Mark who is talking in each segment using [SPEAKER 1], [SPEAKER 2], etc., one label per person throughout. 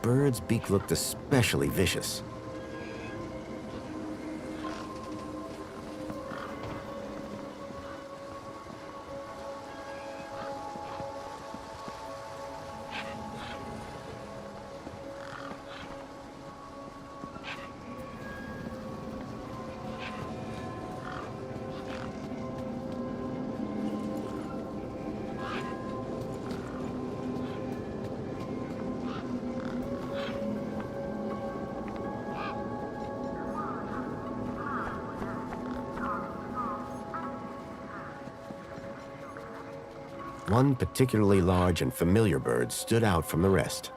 [SPEAKER 1] bird's beak looked especially vicious. One particularly large and familiar bird stood out from the rest.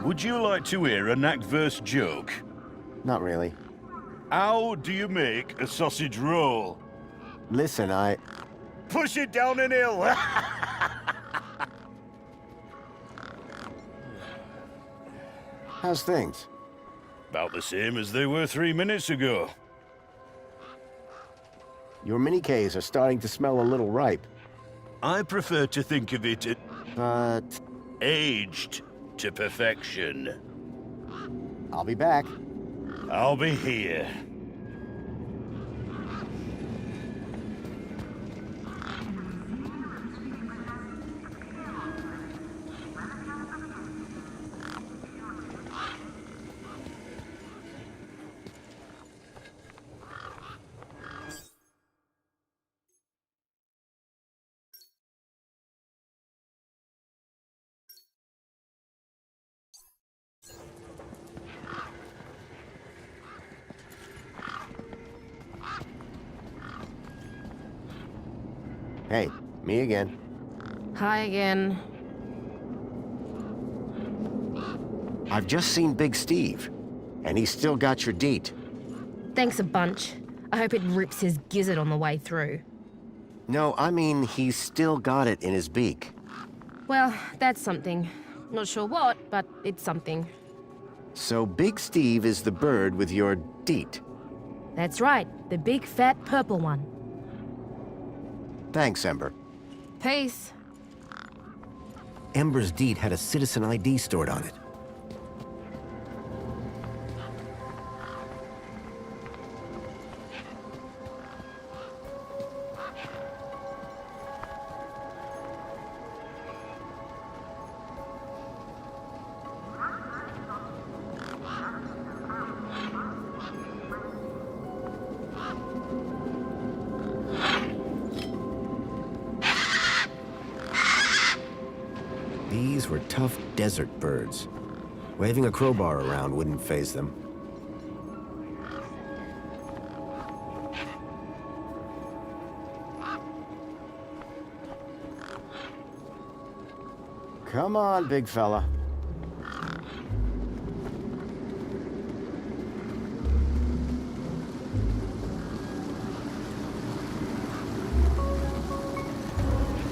[SPEAKER 2] Would you like to hear a knack-verse joke?
[SPEAKER 1] Not really.
[SPEAKER 2] How do you make a sausage roll?
[SPEAKER 1] Listen,
[SPEAKER 2] Push it down an hill!
[SPEAKER 1] How's things?
[SPEAKER 2] About the same as they were 3 minutes ago.
[SPEAKER 1] Your mini Ks are starting to smell a little ripe.
[SPEAKER 2] I prefer to think of it as
[SPEAKER 1] But
[SPEAKER 2] aged to perfection.
[SPEAKER 1] I'll be back.
[SPEAKER 2] I'll be here.
[SPEAKER 1] Hey, me again.
[SPEAKER 3] Hi again.
[SPEAKER 1] I've just seen Big Steve, and he's still got your deet.
[SPEAKER 3] Thanks a bunch. I hope it rips his gizzard on the way through.
[SPEAKER 1] No, I mean he's still got it in his beak.
[SPEAKER 3] Well, that's something. Not sure what, but it's something.
[SPEAKER 1] So Big Steve is the bird with your deet.
[SPEAKER 3] That's right, the big fat purple one.
[SPEAKER 1] Thanks, Ember.
[SPEAKER 3] Peace.
[SPEAKER 1] Ember's deed had a citizen ID stored on it. These were tough desert birds. Waving a crowbar around wouldn't faze them. Come on, big fella.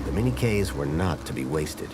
[SPEAKER 1] The mini Ks were not to be wasted.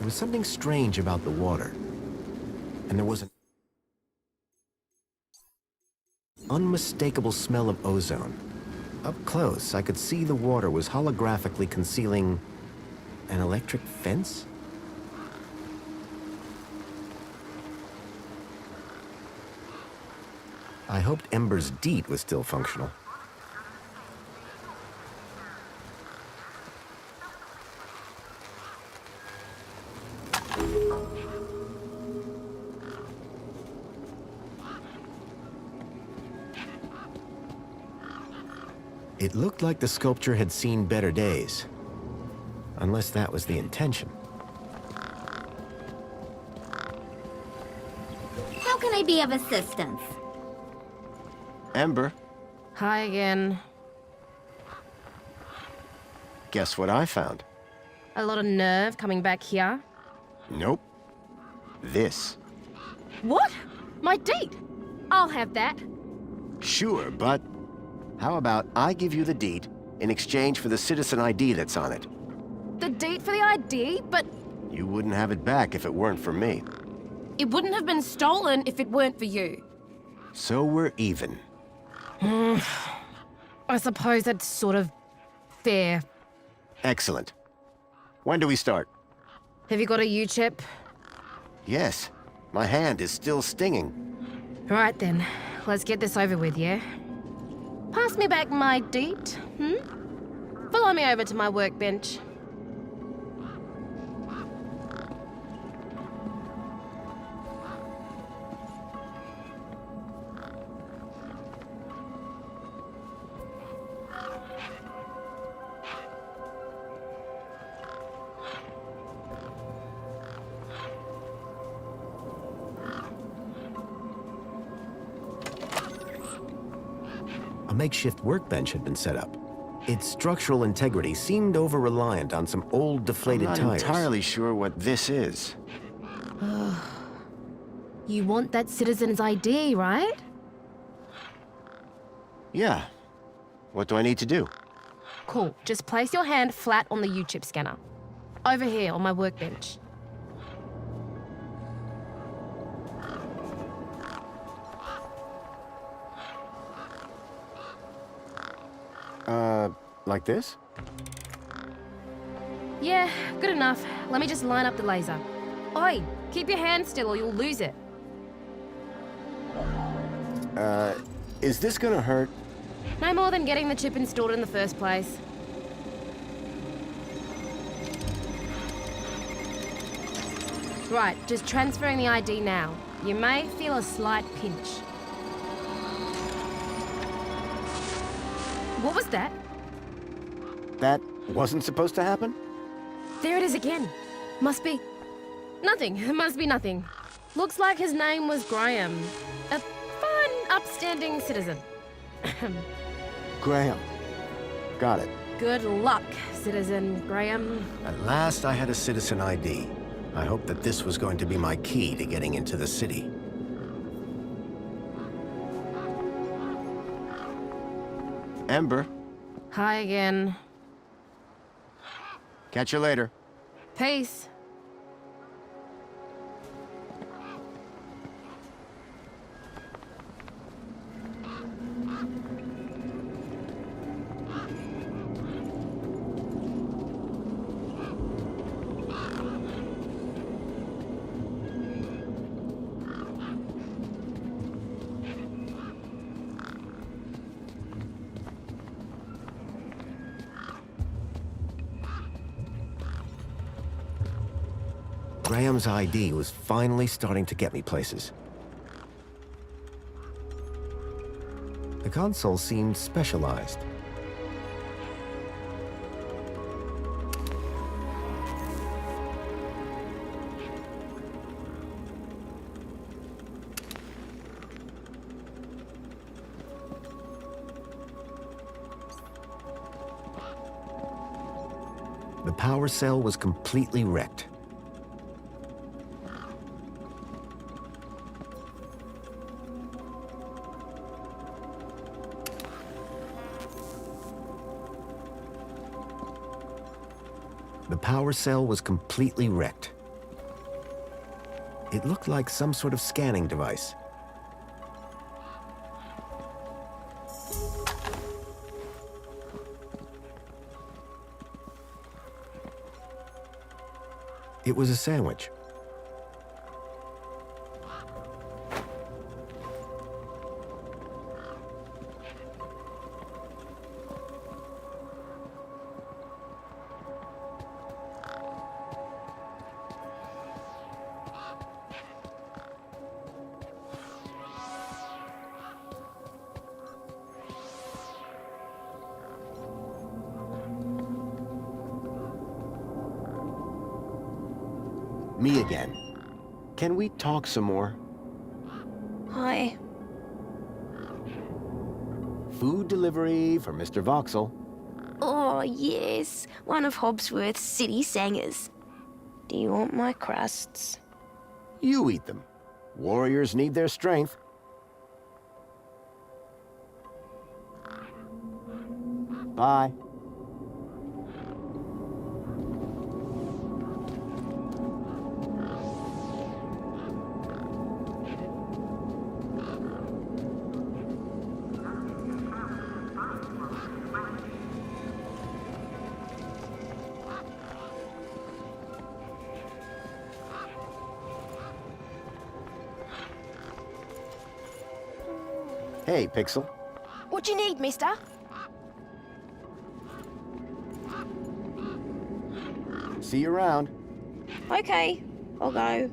[SPEAKER 1] was something strange about the water. And there was an unmistakable smell of ozone. Up close, I could see the water was holographically concealing an electric fence? I hoped Ember's deed was still functional. It looked like the sculpture had seen better days. Unless that was the intention.
[SPEAKER 4] How can I be of assistance?
[SPEAKER 1] Ember,
[SPEAKER 3] Hi again.
[SPEAKER 1] guess what I found?
[SPEAKER 3] A lot of nerve coming back here.
[SPEAKER 1] Nope. This.
[SPEAKER 3] What? My date? I'll have that.
[SPEAKER 1] Sure, but how about I give you the deed in exchange for the citizen ID that's on it?
[SPEAKER 3] The date for the ID, but
[SPEAKER 1] You wouldn't have it back if it weren't for me.
[SPEAKER 3] it wouldn't have been stolen if it weren't for you.
[SPEAKER 1] So we're even.
[SPEAKER 3] I suppose that's sort of fair.
[SPEAKER 1] Excellent. When do we start?
[SPEAKER 3] Have you got a U-chip?
[SPEAKER 1] Yes. My hand is still stinging.
[SPEAKER 3] Right then, let's get this over with, yeah? Pass me back my deed, Follow me over to my workbench.
[SPEAKER 1] A makeshift workbench had been set up. Its structural integrity seemed over-reliant on some old deflated tires. I'm not entirely sure what this is.
[SPEAKER 3] You want that citizen's ID, right?
[SPEAKER 1] Yeah. What do I need to do?
[SPEAKER 3] Cool. Just place your hand flat on the U-chip scanner. Over here on my workbench.
[SPEAKER 1] Like this?
[SPEAKER 3] Yeah, good enough. Let me just line up the laser. Oi, keep your hand still or you'll lose it.
[SPEAKER 1] Is this gonna hurt?
[SPEAKER 3] No more than getting the chip installed in the first place. Right, just transferring the ID now. You may feel a slight pinch. What was that?
[SPEAKER 1] That wasn't supposed to happen?
[SPEAKER 3] There it is again. Must be... nothing. It must be nothing. Looks like his name was Graham. A fine, upstanding citizen.
[SPEAKER 1] Graham. Got it.
[SPEAKER 3] Good luck, Citizen Graham.
[SPEAKER 1] At last I had a citizen ID. I hoped that this was going to be my key to getting into the city. Ember,
[SPEAKER 3] Hi again.
[SPEAKER 1] catch you later.
[SPEAKER 3] Peace.
[SPEAKER 1] Graham's ID was finally starting to get me places. The console seemed specialized. The power cell was completely wrecked. The power cell was completely wrecked. It looked like some sort of scanning device. It was a sandwich. Me again. Can we talk some more?
[SPEAKER 5] Hi.
[SPEAKER 1] Food delivery for Mr. Voxel.
[SPEAKER 5] Oh, yes. One of Hobsworth's city singers. Do you want my crusts?
[SPEAKER 1] You eat them. Warriors need their strength. Bye. Hey, Pixel.
[SPEAKER 5] What do you need, mister?
[SPEAKER 1] See you around.
[SPEAKER 5] Okay, I'll go.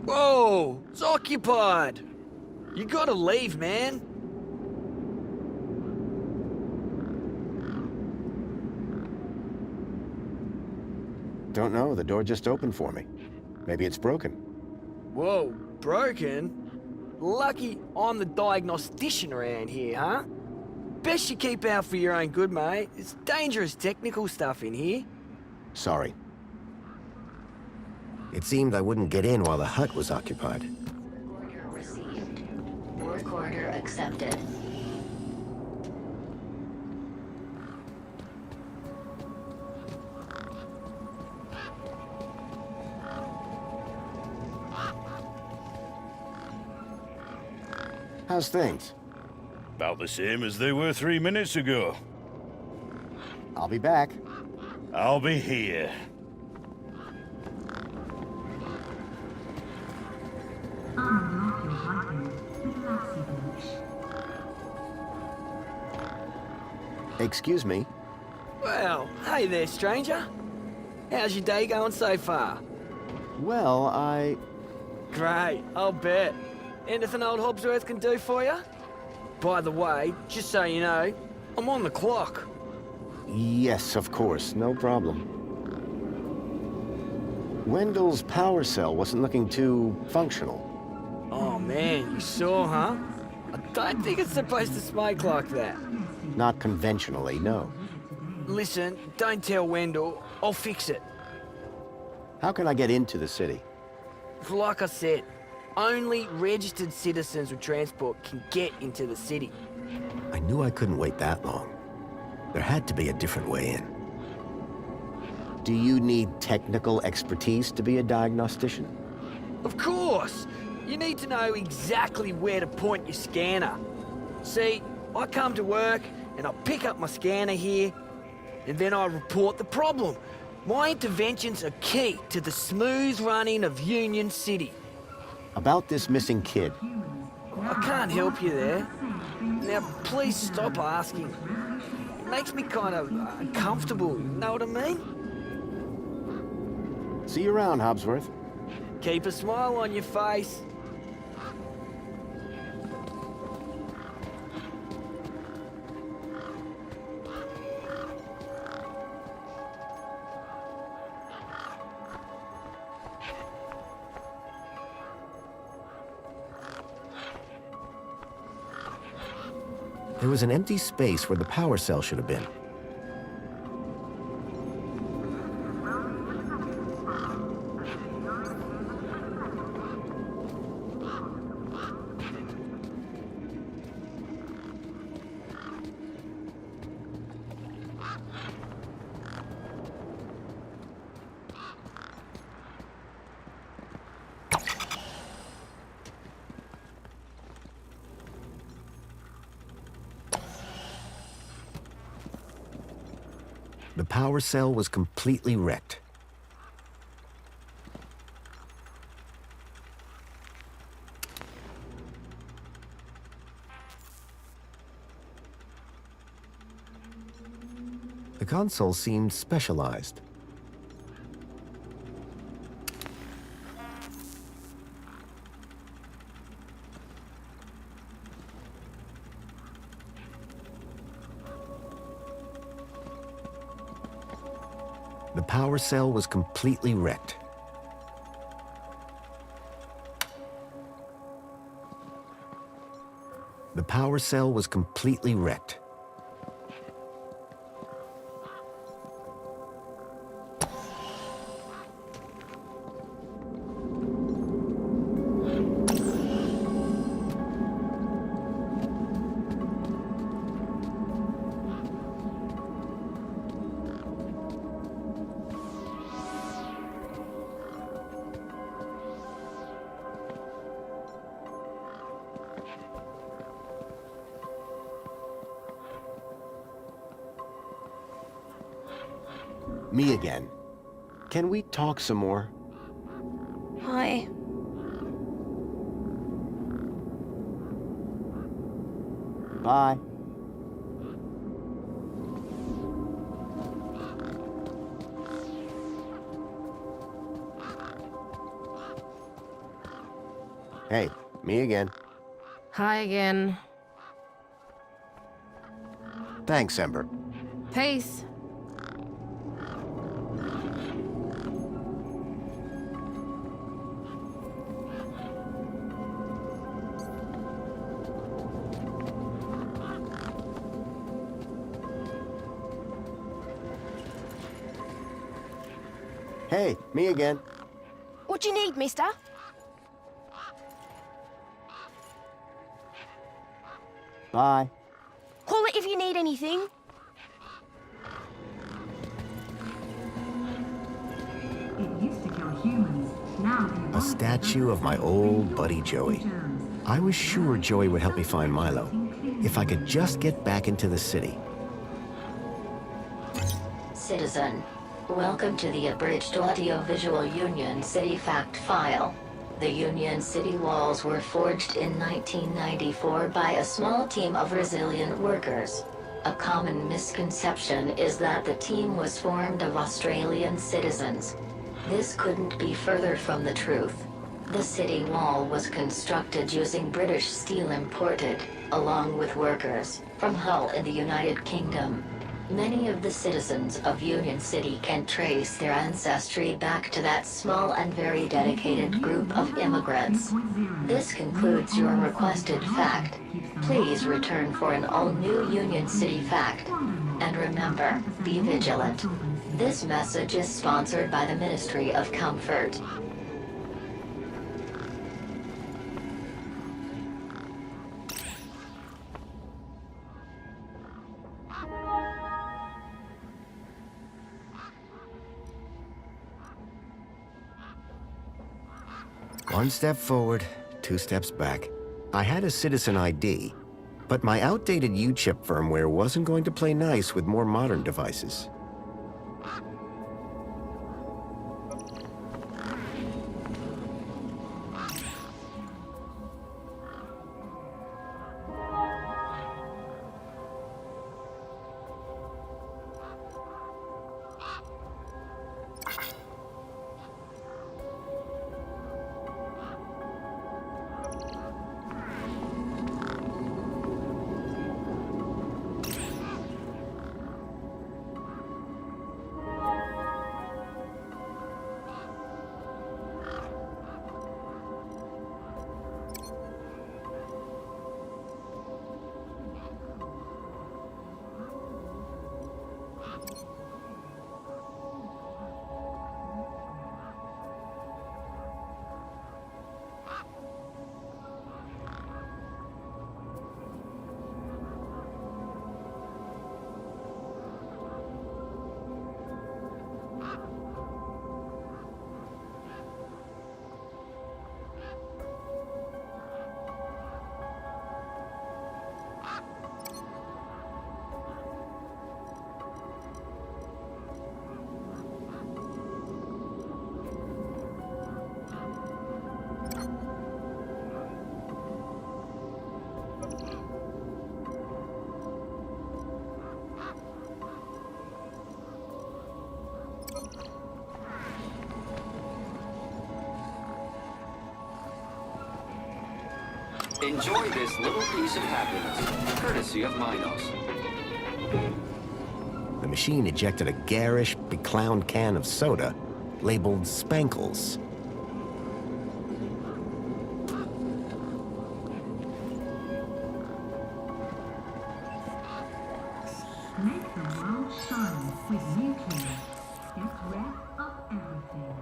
[SPEAKER 6] Whoa! It's occupied! You gotta leave, man!
[SPEAKER 1] Don't know, the door just opened for me. Maybe it's broken.
[SPEAKER 6] Whoa, broken? Lucky I'm the diagnostician around here, huh? Best you keep out for your own good, mate. It's dangerous technical stuff in here.
[SPEAKER 1] Sorry. It seemed I wouldn't get in while the hut was occupied.
[SPEAKER 7] Order received. Work order accepted.
[SPEAKER 1] How's things?
[SPEAKER 2] About the same as they were 3 minutes ago.
[SPEAKER 1] I'll be back.
[SPEAKER 2] I'll be here.
[SPEAKER 1] Excuse me.
[SPEAKER 6] Well, hey there, stranger. How's your day going so far?
[SPEAKER 1] Well,
[SPEAKER 6] Great, I'll bet. Anything old Hobsworth can do for you? By the way, just so you know, I'm on the clock.
[SPEAKER 1] Yes, of course, no problem. Wendell's power cell wasn't looking too functional.
[SPEAKER 6] Oh man, you saw, huh? I don't think it's supposed to smoke like that.
[SPEAKER 1] Not conventionally, no.
[SPEAKER 6] Listen, don't tell Wendell. I'll fix it.
[SPEAKER 1] How can I get into the city?
[SPEAKER 6] Like I said, only registered citizens with transport can get into the city.
[SPEAKER 1] I knew I couldn't wait that long. There had to be a different way in. Do you need technical expertise to be a diagnostician?
[SPEAKER 6] Of course! You need to know exactly where to point your scanner. See, I come to work and I pick up my scanner here, and then I report the problem. My interventions are key to the smooth running of Union City.
[SPEAKER 1] About this missing kid.
[SPEAKER 6] I can't help you there. Now, please stop asking. It makes me kind of uncomfortable, you know what I mean?
[SPEAKER 1] See you around, Hobsworth.
[SPEAKER 6] Keep a smile on your face.
[SPEAKER 1] There was an empty space where the power cell should have been. The power cell was completely wrecked. The console seemed specialized. The power cell was completely wrecked. The power cell was completely wrecked. Me again. Can we talk some more?
[SPEAKER 5] Hi.
[SPEAKER 1] Bye. Hey, me again.
[SPEAKER 3] Hi again.
[SPEAKER 1] Thanks, Ember.
[SPEAKER 3] Peace.
[SPEAKER 1] Hey, me again.
[SPEAKER 5] What do you need, mister?
[SPEAKER 1] Bye.
[SPEAKER 5] Call it if you need anything.
[SPEAKER 8] It used to kill humans. Now
[SPEAKER 1] A statue of my old buddy Joey. I was sure Joey would help me find Milo, if I could just get back into the city.
[SPEAKER 7] Citizen, welcome to the abridged audiovisual Union City fact file. The Union City walls were forged in 1994 by a small team of resilient workers. A common misconception is that the team was formed of Australian citizens. This couldn't be further from the truth. The city wall was constructed using British steel imported, along with workers, from Hull in the United Kingdom. Many of the citizens of Union City can trace their ancestry back to that small and very dedicated group of immigrants. This concludes your requested fact. Please return for an all-new Union City fact. And remember, be vigilant. This message is sponsored by the Ministry of Comfort.
[SPEAKER 1] One step forward, two steps back. I had a citizen ID, but my outdated U-chip firmware wasn't going to play nice with more modern devices.
[SPEAKER 9] Enjoy this little piece of happiness, courtesy of Minos.
[SPEAKER 1] The machine ejected a garish, beclowned can of soda labeled Spankles.
[SPEAKER 8] Make the world shine with nuclear. Get rid of everything.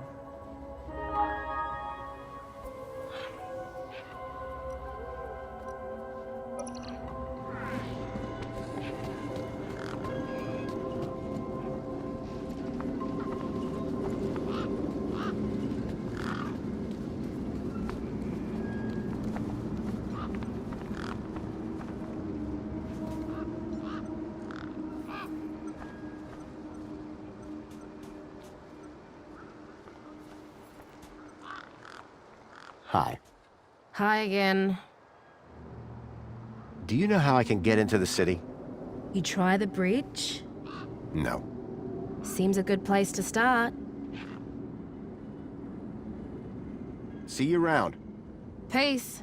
[SPEAKER 1] Hi.
[SPEAKER 3] Hi again.
[SPEAKER 1] Do you know how I can get into the city?
[SPEAKER 3] You try the bridge?
[SPEAKER 1] No.
[SPEAKER 3] Seems a good place to start.
[SPEAKER 1] See you around.
[SPEAKER 3] Peace.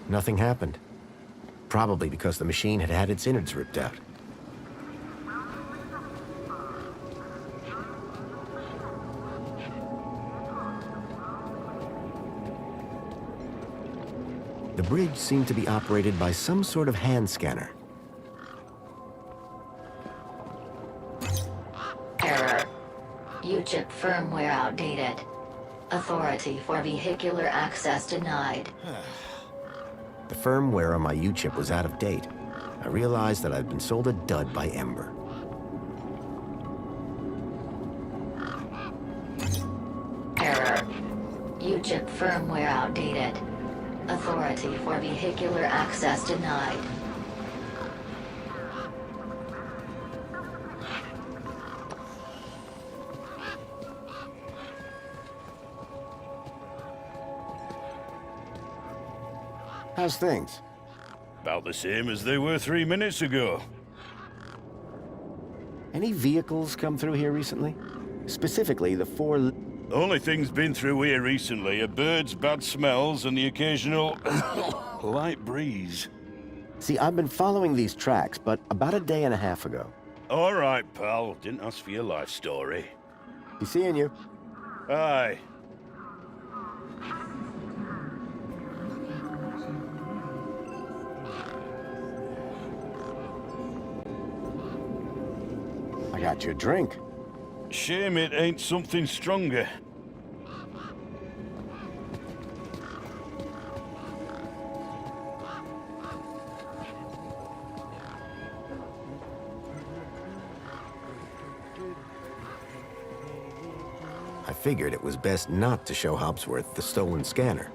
[SPEAKER 1] Nothing happened. Probably because the machine had had its innards ripped out. The bridge seemed to be operated by some sort of hand scanner.
[SPEAKER 7] Error. U-chip firmware outdated. Authority for vehicular access denied.
[SPEAKER 1] The firmware on my U-chip was out of date. I realized that I'd been sold a dud by Ember.
[SPEAKER 7] Error. U-chip firmware outdated. Authority for vehicular access denied.
[SPEAKER 1] How's things?
[SPEAKER 2] About the same as they were 3 minutes ago.
[SPEAKER 1] Any vehicles come through here recently? Specifically, the four...
[SPEAKER 2] The only things been through here recently are birds, bad smells, and the occasional light breeze.
[SPEAKER 1] See, I've been following these tracks, but about a day and a half ago.
[SPEAKER 2] All right, pal. Didn't ask for your life story.
[SPEAKER 1] Be seeing you.
[SPEAKER 2] Aye.
[SPEAKER 1] I got you a drink.
[SPEAKER 2] Shame it ain't something stronger.
[SPEAKER 1] I figured it was best not to show Hobsworth the stolen scanner.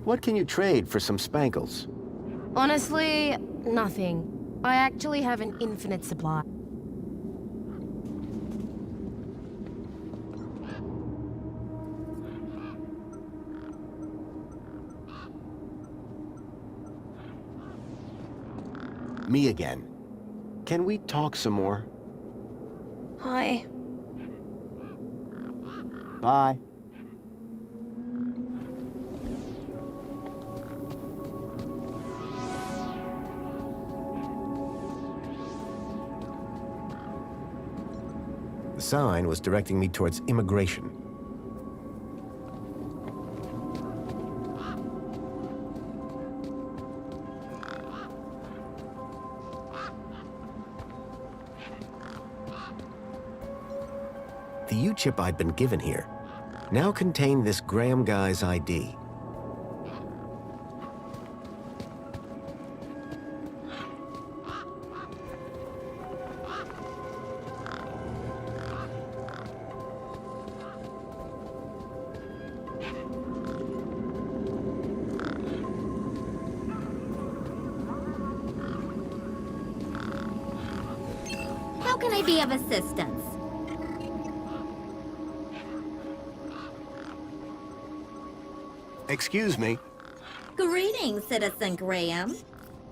[SPEAKER 1] What can you trade for some spankles?
[SPEAKER 3] Honestly, nothing. I actually have an infinite supply.
[SPEAKER 1] Me again. Can we talk some more?
[SPEAKER 5] Hi.
[SPEAKER 1] Bye. The sign was directing me towards immigration. the U-chip I'd been given here now contained this Graham guy's ID.
[SPEAKER 4] How can I be of assistance?
[SPEAKER 1] Excuse me.
[SPEAKER 4] Greetings, Citizen Graham.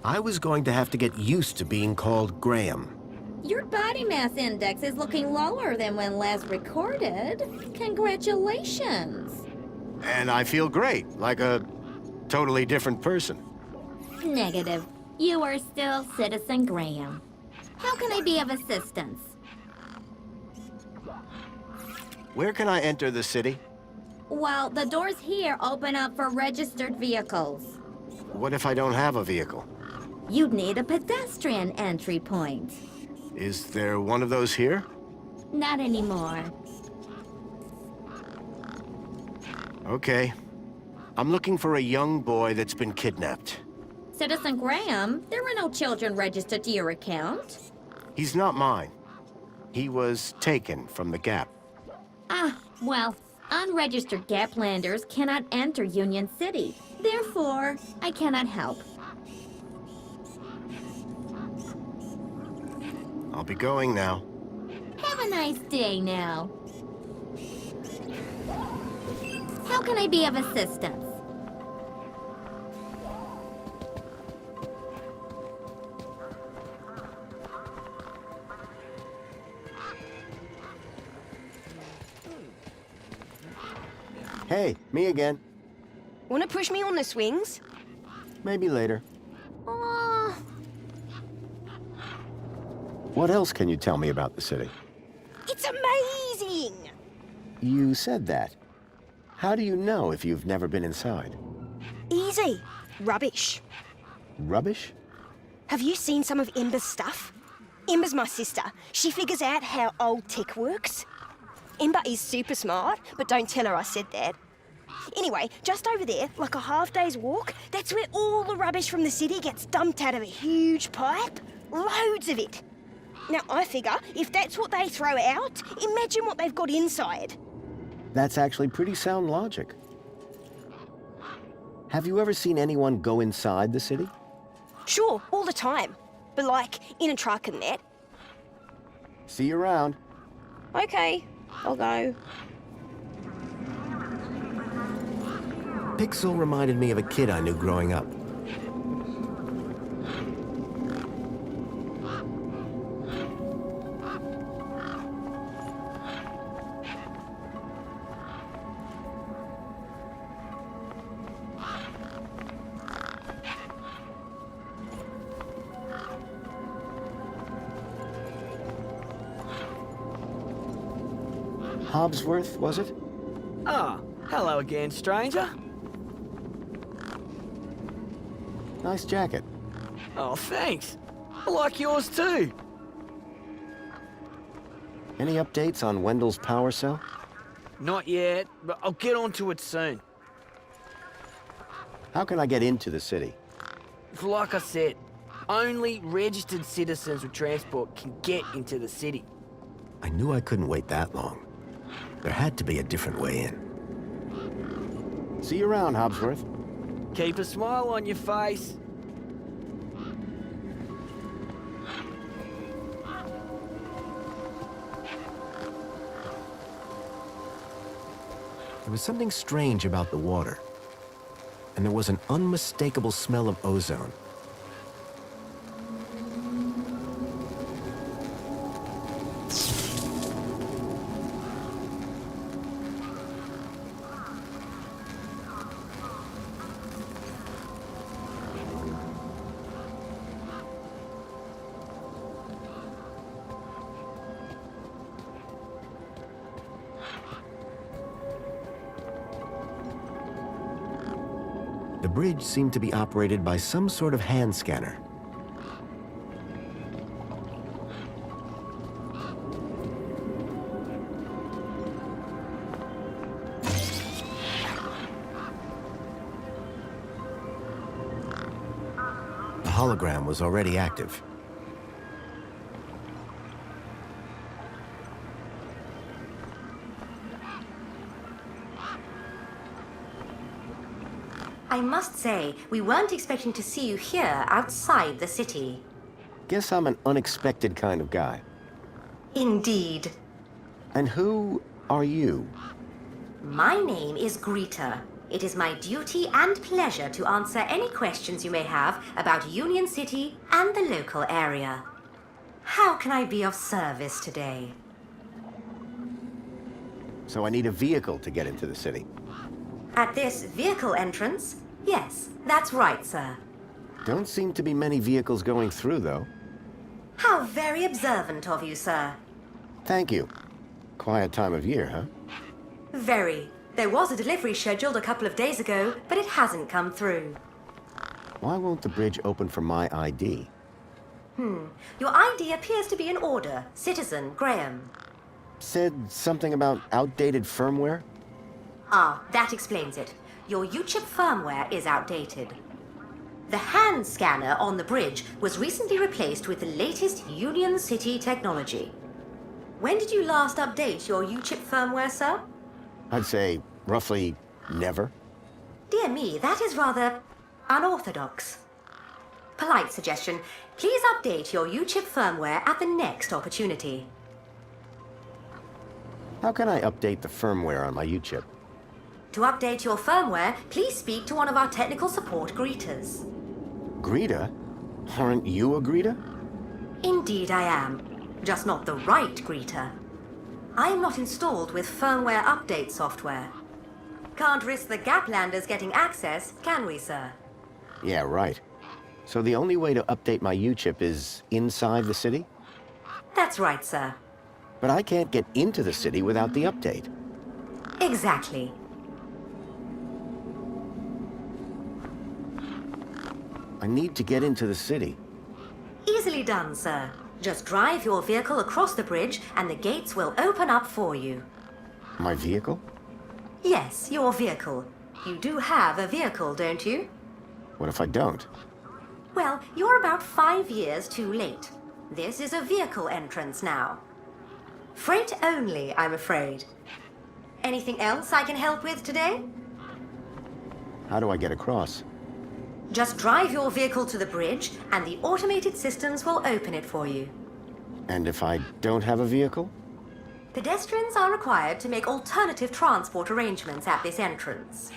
[SPEAKER 1] I was going to have to get used to being called Graham.
[SPEAKER 4] Your body mass index is looking lower than when last recorded. Congratulations.
[SPEAKER 1] And I feel great, like a totally different person.
[SPEAKER 4] Negative. You are still Citizen Graham. How can I be of assistance?
[SPEAKER 1] Where can I enter the city?
[SPEAKER 4] Well, the doors here open up for registered vehicles.
[SPEAKER 1] What if I don't have a vehicle?
[SPEAKER 4] You'd need a pedestrian entry point.
[SPEAKER 1] Is there one of those here?
[SPEAKER 4] Not anymore.
[SPEAKER 1] Okay. I'm looking for a young boy that's been kidnapped.
[SPEAKER 4] Citizen Graham, there were no children registered to your account.
[SPEAKER 1] He's not mine. He was taken from the Gap.
[SPEAKER 4] Ah, well, unregistered Gaplanders cannot enter Union City. Therefore, I cannot help.
[SPEAKER 1] I'll be going now.
[SPEAKER 4] Have a nice day now. How can I be of assistance?
[SPEAKER 1] Hey, me again.
[SPEAKER 5] Wanna push me on the swings?
[SPEAKER 1] Maybe later.
[SPEAKER 5] Oh,
[SPEAKER 1] What else can you tell me about the city?
[SPEAKER 5] it's amazing!
[SPEAKER 1] You said that. How do you know if you've never been inside?
[SPEAKER 5] Easy. Rubbish.
[SPEAKER 1] Rubbish?
[SPEAKER 5] Have you seen some of Ember's stuff? Ember's my sister. She figures out how old tech works. Ember is super smart, but don't tell her I said that. Anyway, just over there, like a half-day's walk, that's where all the rubbish from the city gets dumped out of a huge pipe. Loads of it. Now, I figure, if that's what they throw out, imagine what they've got inside.
[SPEAKER 1] That's actually pretty sound logic. Have you ever seen anyone go inside the city?
[SPEAKER 5] Sure, all the time. But like, in a truck and that.
[SPEAKER 1] See you around.
[SPEAKER 5] Okay, I'll go.
[SPEAKER 1] Pixel reminded me of a kid I knew growing up. Hobbsworth, was it?
[SPEAKER 6] Ah, hello again, stranger.
[SPEAKER 1] Nice jacket.
[SPEAKER 6] Oh, thanks. I like yours too.
[SPEAKER 1] Any updates on Wendell's power cell?
[SPEAKER 6] Not yet, but I'll get onto it soon.
[SPEAKER 1] How can I get into the city?
[SPEAKER 6] Like I said, only registered citizens with transport can get into the city.
[SPEAKER 1] I knew I couldn't wait that long. There had to be a different way in. See you around, Hobbsworth.
[SPEAKER 6] Keep a smile on your face.
[SPEAKER 1] There was something strange about the water, and there was an unmistakable smell of ozone. The bridge seemed to be operated by some sort of hand scanner. hologram was already active.
[SPEAKER 10] I must say, we weren't expecting to see you here outside the city.
[SPEAKER 1] Guess I'm an unexpected kind of guy.
[SPEAKER 10] Indeed.
[SPEAKER 1] And who are you?
[SPEAKER 10] My name is Greta. It is my duty and pleasure to answer any questions you may have about Union City and the local area. How can I be of service today?
[SPEAKER 1] So I need a vehicle to get into the city.
[SPEAKER 10] At this vehicle entrance? Yes, that's right, sir.
[SPEAKER 1] Don't seem to be many vehicles going through, though.
[SPEAKER 10] How very observant of you, sir.
[SPEAKER 1] Thank you. Quiet time of year, huh?
[SPEAKER 10] Very. There was a delivery scheduled a couple of days ago, but it hasn't come through.
[SPEAKER 1] Why won't the bridge open for my ID?
[SPEAKER 10] Your ID appears to be in order. Citizen Graham.
[SPEAKER 1] Said something about outdated firmware?
[SPEAKER 10] Ah, that explains it. Your U-chip firmware is outdated. The hand scanner on the bridge was recently replaced with the latest Union City technology. When did you last update your U-chip firmware, sir?
[SPEAKER 1] I'd say roughly never.
[SPEAKER 10] Dear me, that is rather unorthodox. Polite suggestion. Please update your U-chip firmware at the next opportunity.
[SPEAKER 1] How can I update the firmware on my U-chip?
[SPEAKER 10] To update your firmware, please speak to one of our technical support greeters.
[SPEAKER 1] Greta? Aren't you a Greta?
[SPEAKER 10] Indeed I am. Just not the right greeter. I am not installed with firmware update software. Can't risk the Gaplanders getting access, can we, sir?
[SPEAKER 1] Yeah, right. So the only way to update my U-chip is inside the city?
[SPEAKER 10] That's right, sir.
[SPEAKER 1] But I can't get into the city without the update.
[SPEAKER 10] Exactly.
[SPEAKER 1] I need to get into the city.
[SPEAKER 10] Easily done, sir. Just drive your vehicle across the bridge and the gates will open up for you.
[SPEAKER 1] My vehicle?
[SPEAKER 10] Yes, your vehicle. You do have a vehicle, don't you?
[SPEAKER 1] What if I don't?
[SPEAKER 10] Well, you're about 5 years too late. This is a vehicle entrance now. Freight only, I'm afraid. Anything else I can help with today?
[SPEAKER 1] How do I get across?
[SPEAKER 10] Just drive your vehicle to the bridge and the automated systems will open it for you.
[SPEAKER 1] And if I don't have a vehicle?
[SPEAKER 10] Pedestrians are required to make alternative transport arrangements at this entrance.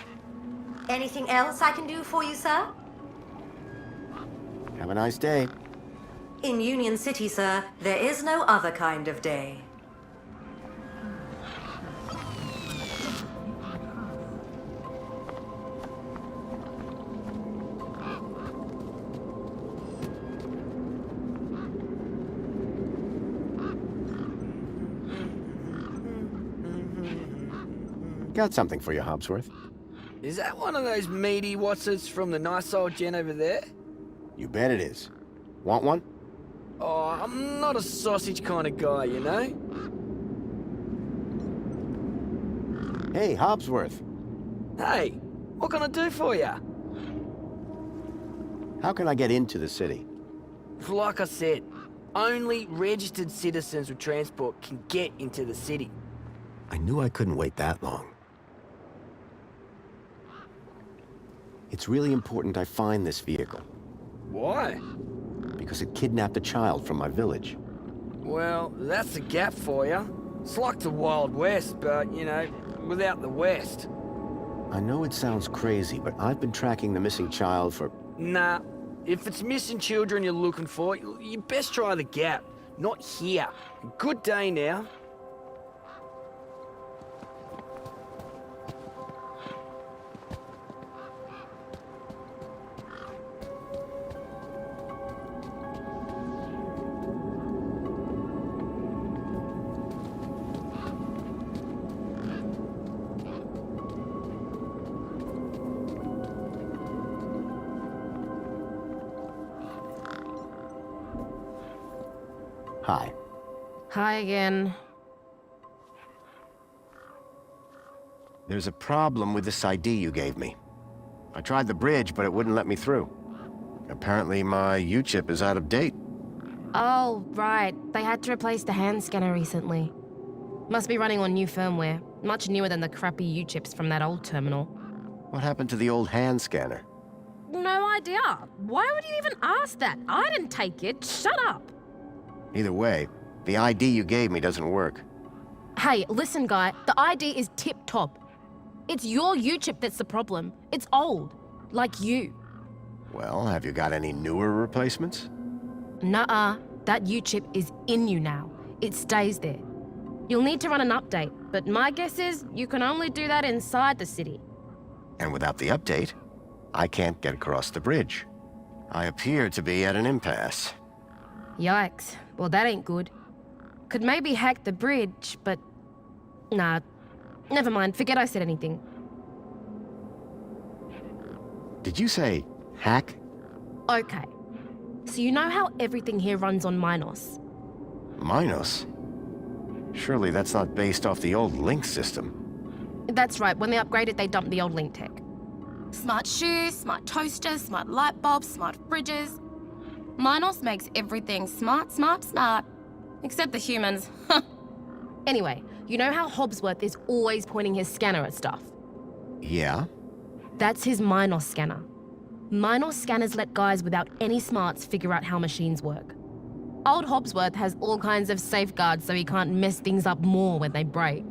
[SPEAKER 10] Anything else I can do for you, sir?
[SPEAKER 1] Have a nice day.
[SPEAKER 10] In Union City, sir, there is no other kind of day.
[SPEAKER 1] Got something for you, Hobsworth.
[SPEAKER 6] Is that one of those meaty whatsits from the nice old gen over there?
[SPEAKER 1] You bet it is. Want one?
[SPEAKER 6] Oh, I'm not a sausage kind of guy, you know?
[SPEAKER 1] Hey, Hobsworth.
[SPEAKER 6] Hey, what can I do for you?
[SPEAKER 1] How can I get into the city?
[SPEAKER 6] Like I said, only registered citizens with transport can get into the city.
[SPEAKER 1] I knew I couldn't wait that long. It's really important I find this vehicle.
[SPEAKER 6] Why?
[SPEAKER 1] Because it kidnapped a child from my village.
[SPEAKER 6] Well, that's a gap for you. It's like the Wild West, but, you know, without the West.
[SPEAKER 1] I know it sounds crazy, but I've been tracking the missing child for...
[SPEAKER 6] Nah, if it's missing children you're looking for, you best try the Gap, not here. Good day now.
[SPEAKER 1] Hi.
[SPEAKER 3] Hi again.
[SPEAKER 1] There's a problem with this ID you gave me. I tried the bridge, but it wouldn't let me through. Apparently my U-chip is out of date.
[SPEAKER 3] Oh, right. They had to replace the hand scanner recently. Must be running on new firmware, much newer than the crappy U-chips from that old terminal.
[SPEAKER 1] What happened to the old hand scanner?
[SPEAKER 3] No idea. Why would you even ask that? I didn't take it. Shut up.
[SPEAKER 1] Either way, the ID you gave me doesn't work.
[SPEAKER 3] Hey, listen, guy. The ID is tip-top. It's your U-chip that's the problem. It's old. Like you.
[SPEAKER 1] Well, have you got any newer replacements?
[SPEAKER 3] Nuh-uh. That U-chip is in you now. It stays there. You'll need to run an update, but my guess is you can only do that inside the city.
[SPEAKER 1] And without the update, I can't get across the bridge. I appear to be at an impasse.
[SPEAKER 3] Yikes. Well, that ain't good. Could maybe hack the bridge, but... Nah. Never mind. Forget I said anything.
[SPEAKER 1] Did you say hack?
[SPEAKER 3] Okay. So you know how everything here runs on Minos?
[SPEAKER 1] Minos? Surely that's not based off the old Link system.
[SPEAKER 3] That's right. When they upgraded, they dumped the old Link tech. Smart shoes, smart toasters, smart light bulbs, smart fridges. Minos makes everything smart, smart, smart. Except the humans. Anyway, you know how Hobbsworth is always pointing his scanner at stuff?
[SPEAKER 1] Yeah?
[SPEAKER 3] That's his Minos scanner. Minos scanners let guys without any smarts figure out how machines work. Old Hobbsworth has all kinds of safeguards so he can't mess things up more when they break.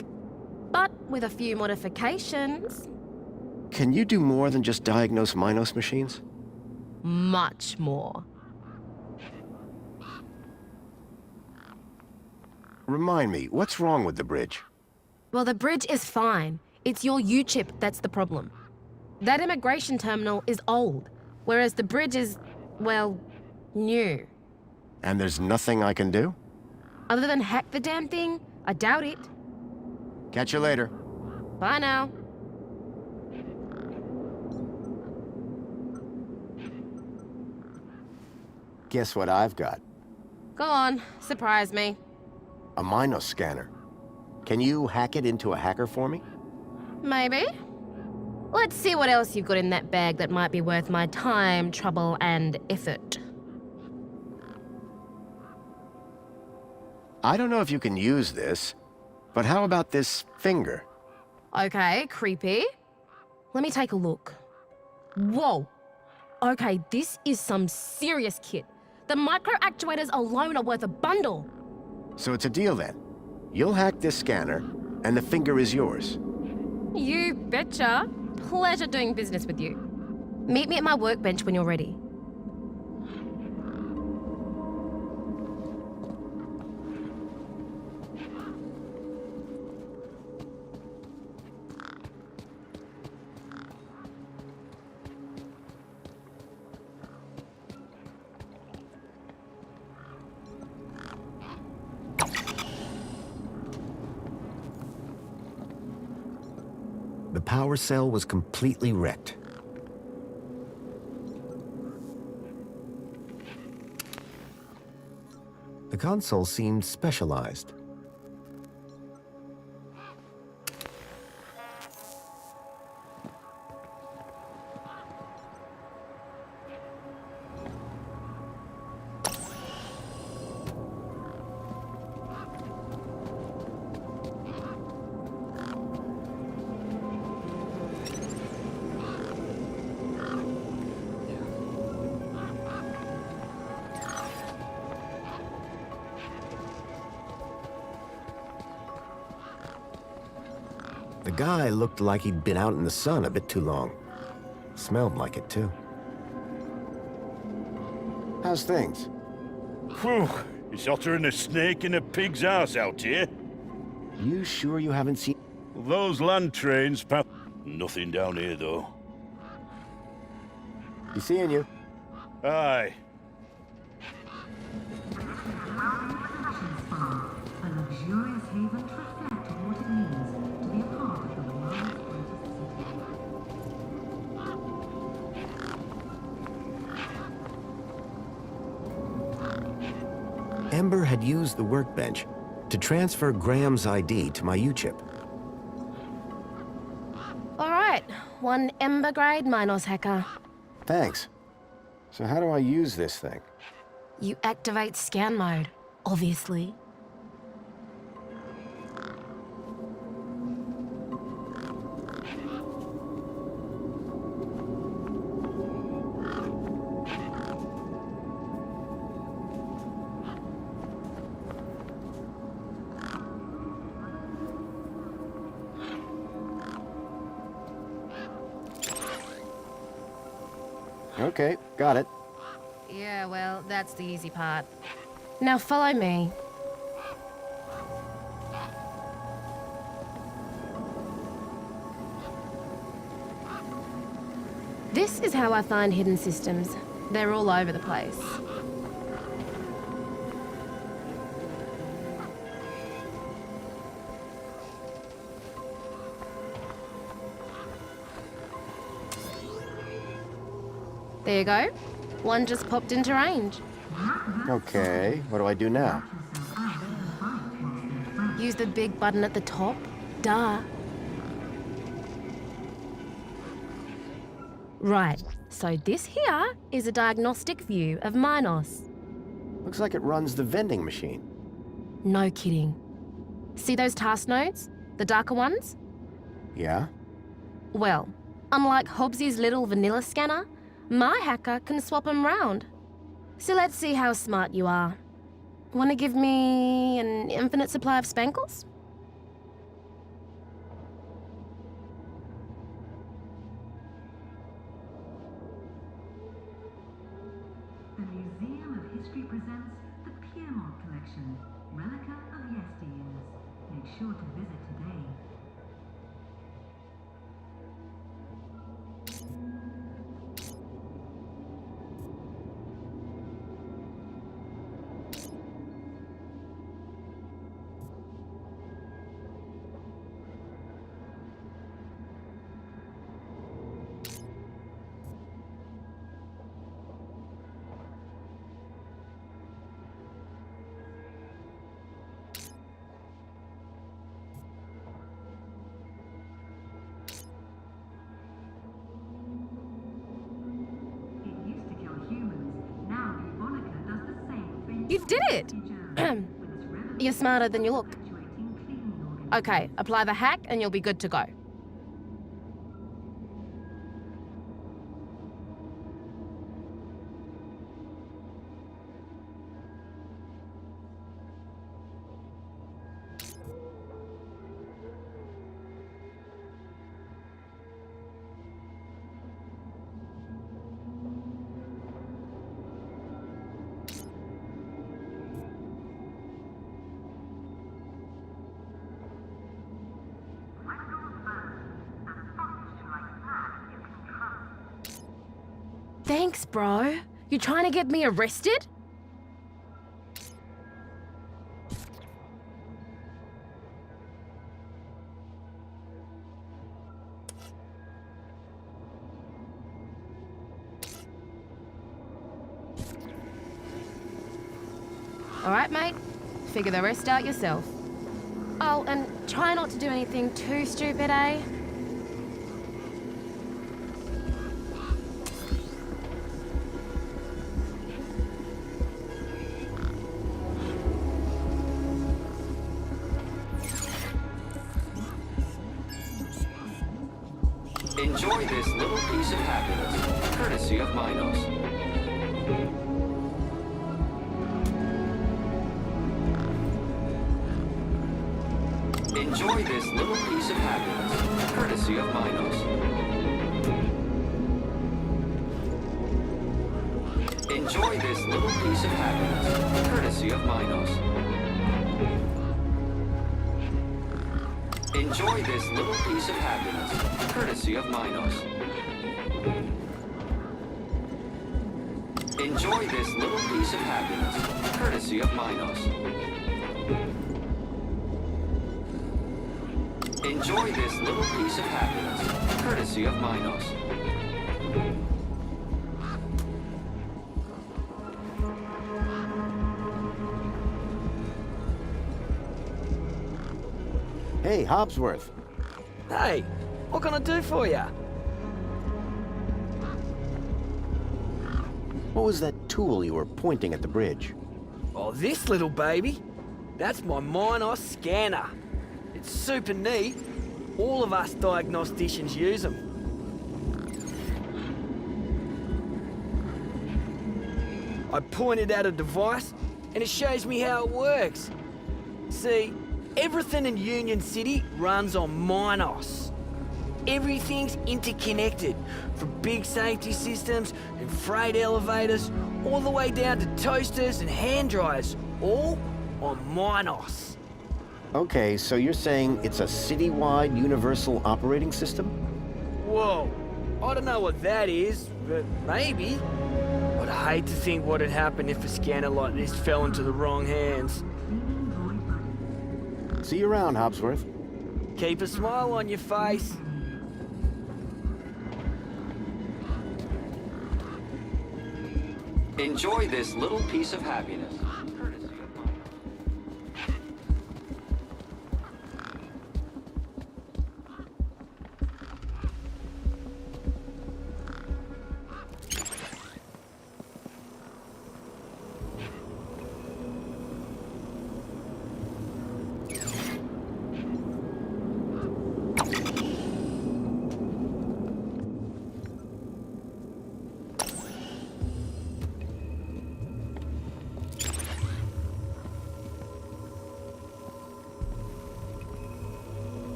[SPEAKER 3] But with a few modifications...
[SPEAKER 1] Can you do more than just diagnose Minos machines?
[SPEAKER 3] Much more.
[SPEAKER 1] Remind me, what's wrong with the bridge?
[SPEAKER 3] Well, the bridge is fine. It's your U-chip that's the problem. That immigration terminal is old, whereas the bridge is, well, new.
[SPEAKER 1] And there's nothing I can do?
[SPEAKER 3] Other than hack the damn thing, I doubt it.
[SPEAKER 1] Catch you later.
[SPEAKER 3] Bye now.
[SPEAKER 1] Guess what I've got?
[SPEAKER 3] Go on, surprise me.
[SPEAKER 1] A Minos scanner. Can you hack it into a hacker for me?
[SPEAKER 3] Maybe. Let's see what else you've got in that bag that might be worth my time, trouble, and effort.
[SPEAKER 1] I don't know if you can use this, but how about this finger?
[SPEAKER 3] Okay, creepy. Let me take a look. Whoa. Okay, this is some serious kit. The micro actuators alone are worth a bundle.
[SPEAKER 1] So it's a deal then. You'll hack this scanner, and the finger is yours.
[SPEAKER 3] You betcha. Pleasure doing business with you. Meet me at my workbench when you're ready.
[SPEAKER 1] The power cell was completely wrecked. The console seemed specialized. The guy looked like he'd been out in the sun a bit too long. Smelled like it, too. How's things?
[SPEAKER 2] Whew, it's hotter than a snake in a pig's ass out here.
[SPEAKER 1] You sure you haven't seen...
[SPEAKER 2] Those land trains pass... Nothing down here, though.
[SPEAKER 1] He's seeing you.
[SPEAKER 2] Aye.
[SPEAKER 8] A luxurious haven to reflect on what it means to be a part of the world's greatest city.
[SPEAKER 1] Ember had used the workbench to transfer Graham's ID to my U-chip.
[SPEAKER 3] All right, one Ember grade Minos hacker.
[SPEAKER 1] Thanks. So how do I use this thing?
[SPEAKER 3] You activate scan mode, obviously.
[SPEAKER 1] Okay, got it.
[SPEAKER 3] Yeah, well, that's the easy part. Now follow me. This is how I find hidden systems. They're all over the place. There you go. One just popped into range.
[SPEAKER 1] Okay, what do I do now?
[SPEAKER 3] Use the big button at the top. Duh. Right, so this here is a diagnostic view of Minos.
[SPEAKER 1] Looks like it runs the vending machine.
[SPEAKER 3] No kidding. See those task nodes? The darker ones?
[SPEAKER 1] Yeah?
[SPEAKER 3] Well, unlike Hobbsy's little vanilla scanner, my hacker can swap them round. So let's see how smart you are. Want to give me an infinite supply of spankles?
[SPEAKER 8] The Museum of History presents the Piermont Collection, Relica of Yesteryears. Make sure to visit today.
[SPEAKER 3] You did it! You're smarter than you look. Okay, apply the hack and you'll be good to go. Thanks, bro. You trying to get me arrested? All right, mate. Figure the rest out yourself. Oh, and try not to do anything too stupid, eh?
[SPEAKER 9] Enjoy this little piece of happiness, courtesy of Minos. Enjoy this little piece of happiness, courtesy of Minos. Enjoy this little piece of happiness, courtesy of Minos. Enjoy this little piece of happiness, courtesy of Minos. Enjoy this little piece of happiness, courtesy of Minos. Enjoy this little piece of happiness, courtesy of Minos.
[SPEAKER 1] Hey, Hobsworth.
[SPEAKER 6] Hey, what can I do for you?
[SPEAKER 1] What was that tool you were pointing at the bridge?
[SPEAKER 6] Oh, this little baby? That's my Minos scanner. It's super neat. All of us diagnosticians use them. I pointed at a device, and it shows me how it works. See, everything in Union City runs on Minos. Everything's interconnected, from big safety systems and freight elevators, all the way down to toasters and hand dryers, all on Minos.
[SPEAKER 1] Okay, so you're saying it's a citywide universal operating system?
[SPEAKER 6] Whoa, I don't know what that is, but maybe. I'd hate to think what'd happen if a scanner like this fell into the wrong hands.
[SPEAKER 1] See you around, Hopsworth.
[SPEAKER 6] Keep a smile on your face.
[SPEAKER 9] Enjoy this little piece of happiness.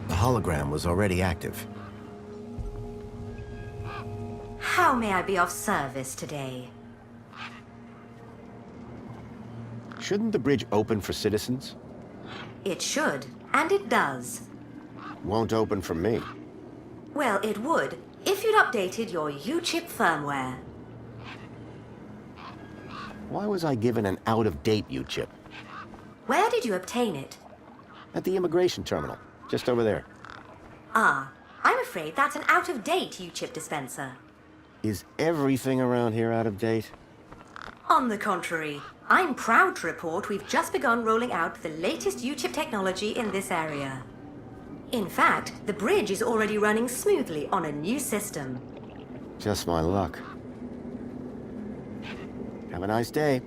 [SPEAKER 1] The hologram was already active.
[SPEAKER 10] How may I be of service today?
[SPEAKER 1] Shouldn't the bridge open for citizens?
[SPEAKER 10] It should, and it does.
[SPEAKER 1] Won't open for me.
[SPEAKER 10] Well, it would, if you'd updated your U-chip firmware.
[SPEAKER 1] Why was I given an out-of-date U-chip?
[SPEAKER 10] Where did you obtain it?
[SPEAKER 1] At the immigration terminal, just over there.
[SPEAKER 10] Ah, I'm afraid that's an out-of-date U-chip dispenser.
[SPEAKER 1] Is everything around here out of date?
[SPEAKER 10] On the contrary, I'm proud to report we've just begun rolling out the latest U-chip technology in this area. In fact, the bridge is already running smoothly on a new system.
[SPEAKER 1] Just my luck. Have a nice day.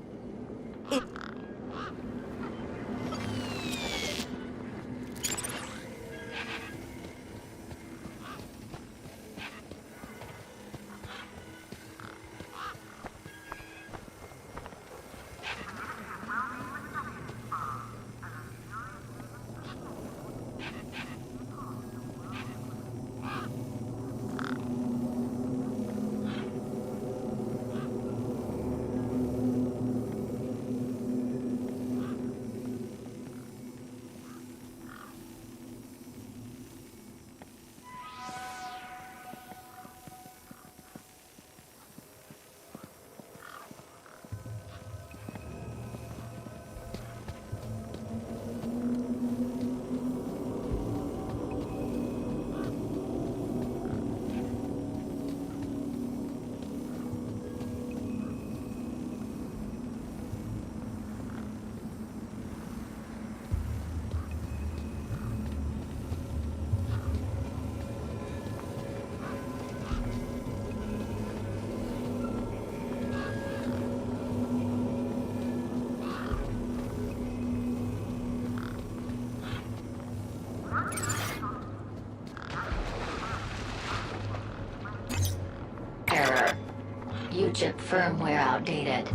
[SPEAKER 7] UChip firmware outdated.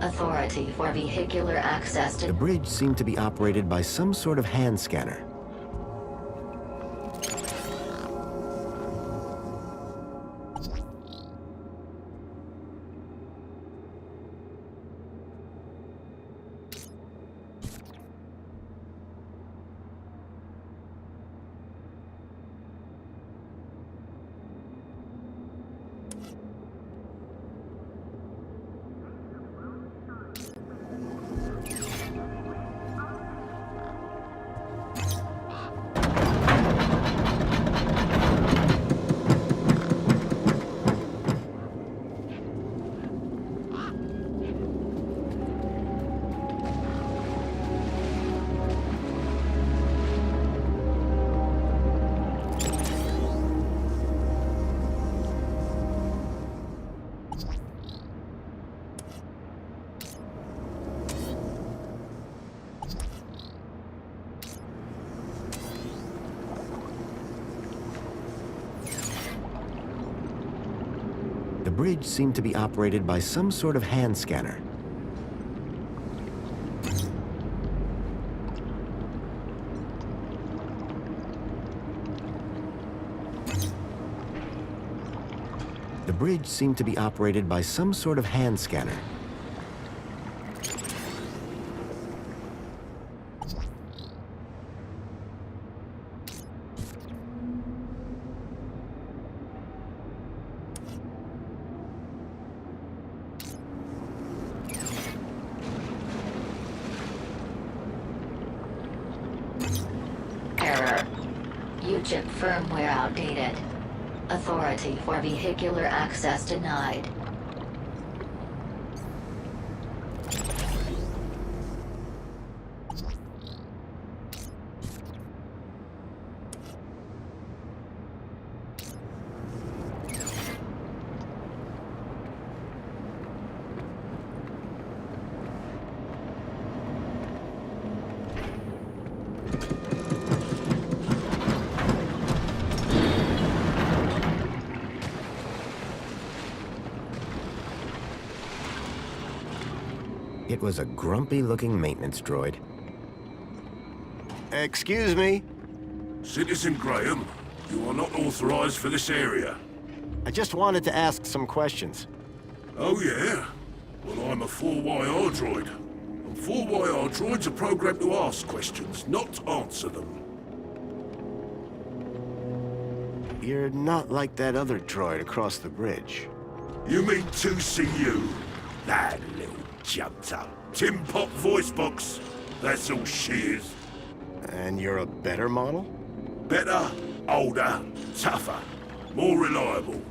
[SPEAKER 7] Authority for vehicular access
[SPEAKER 1] The
[SPEAKER 7] to...
[SPEAKER 1] bridge seemed to be operated by some sort of hand scanner. The bridge seemed to be operated by some sort of hand scanner. The bridge seemed to be operated by some sort of hand scanner.
[SPEAKER 7] Error. UChip firmware outdated. Authority for vehicular access denied.
[SPEAKER 1] It was a grumpy-looking maintenance droid. Excuse me?
[SPEAKER 11] Citizen Graham, you are not authorized for this area.
[SPEAKER 1] I just wanted to ask some questions.
[SPEAKER 11] Oh, yeah? Well, I'm a 4YR droid. And 4YR droids are programmed to ask questions, not answer them.
[SPEAKER 1] You're not like that other droid across the bridge.
[SPEAKER 11] You mean 2CU? That little jumped up tin pot voice box. That's all she is.
[SPEAKER 1] And you're a better model?
[SPEAKER 11] Better, older, tougher, more reliable.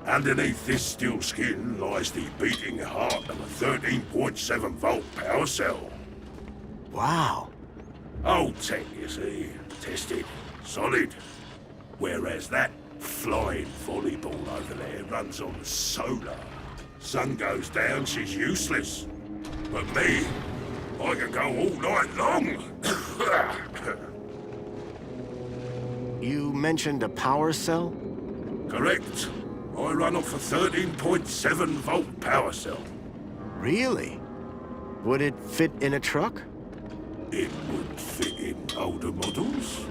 [SPEAKER 11] Underneath this steel skin lies the beating heart of a 13.7 volt power cell.
[SPEAKER 1] Wow.
[SPEAKER 11] Old tech, you see. Tested. Solid. Whereas that flying volleyball over there runs on solar. Sun goes down, she's useless. But me, I can go all night long.
[SPEAKER 1] You mentioned a power cell?
[SPEAKER 11] Correct. I run off a 13.7 volt power cell.
[SPEAKER 1] Really? Would it fit in a truck?
[SPEAKER 11] It would fit in older models.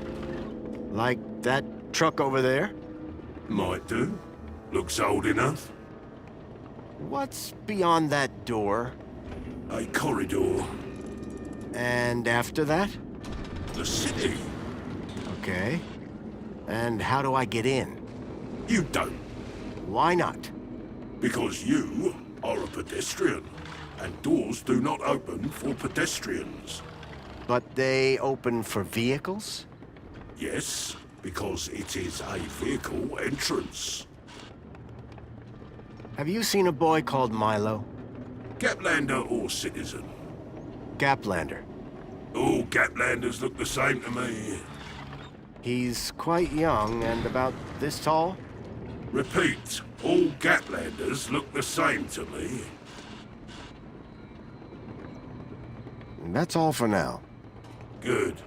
[SPEAKER 1] Like that truck over there?
[SPEAKER 11] Might do. Looks old enough.
[SPEAKER 1] What's beyond that door?
[SPEAKER 11] A corridor.
[SPEAKER 1] And after that?
[SPEAKER 11] The city.
[SPEAKER 1] Okay. And how do I get in?
[SPEAKER 11] You don't.
[SPEAKER 1] Why not?
[SPEAKER 11] Because you are a pedestrian, and doors do not open for pedestrians.
[SPEAKER 1] But they open for vehicles?
[SPEAKER 11] Yes, because it is a vehicle entrance.
[SPEAKER 1] Have you seen a boy called Milo?
[SPEAKER 11] Gaplander or citizen?
[SPEAKER 1] Gaplander.
[SPEAKER 11] All Gaplanders look the same to me.
[SPEAKER 1] He's quite young and about this tall?
[SPEAKER 11] Repeat, all Gaplanders look the same to me.
[SPEAKER 1] That's all for now.
[SPEAKER 11] Good.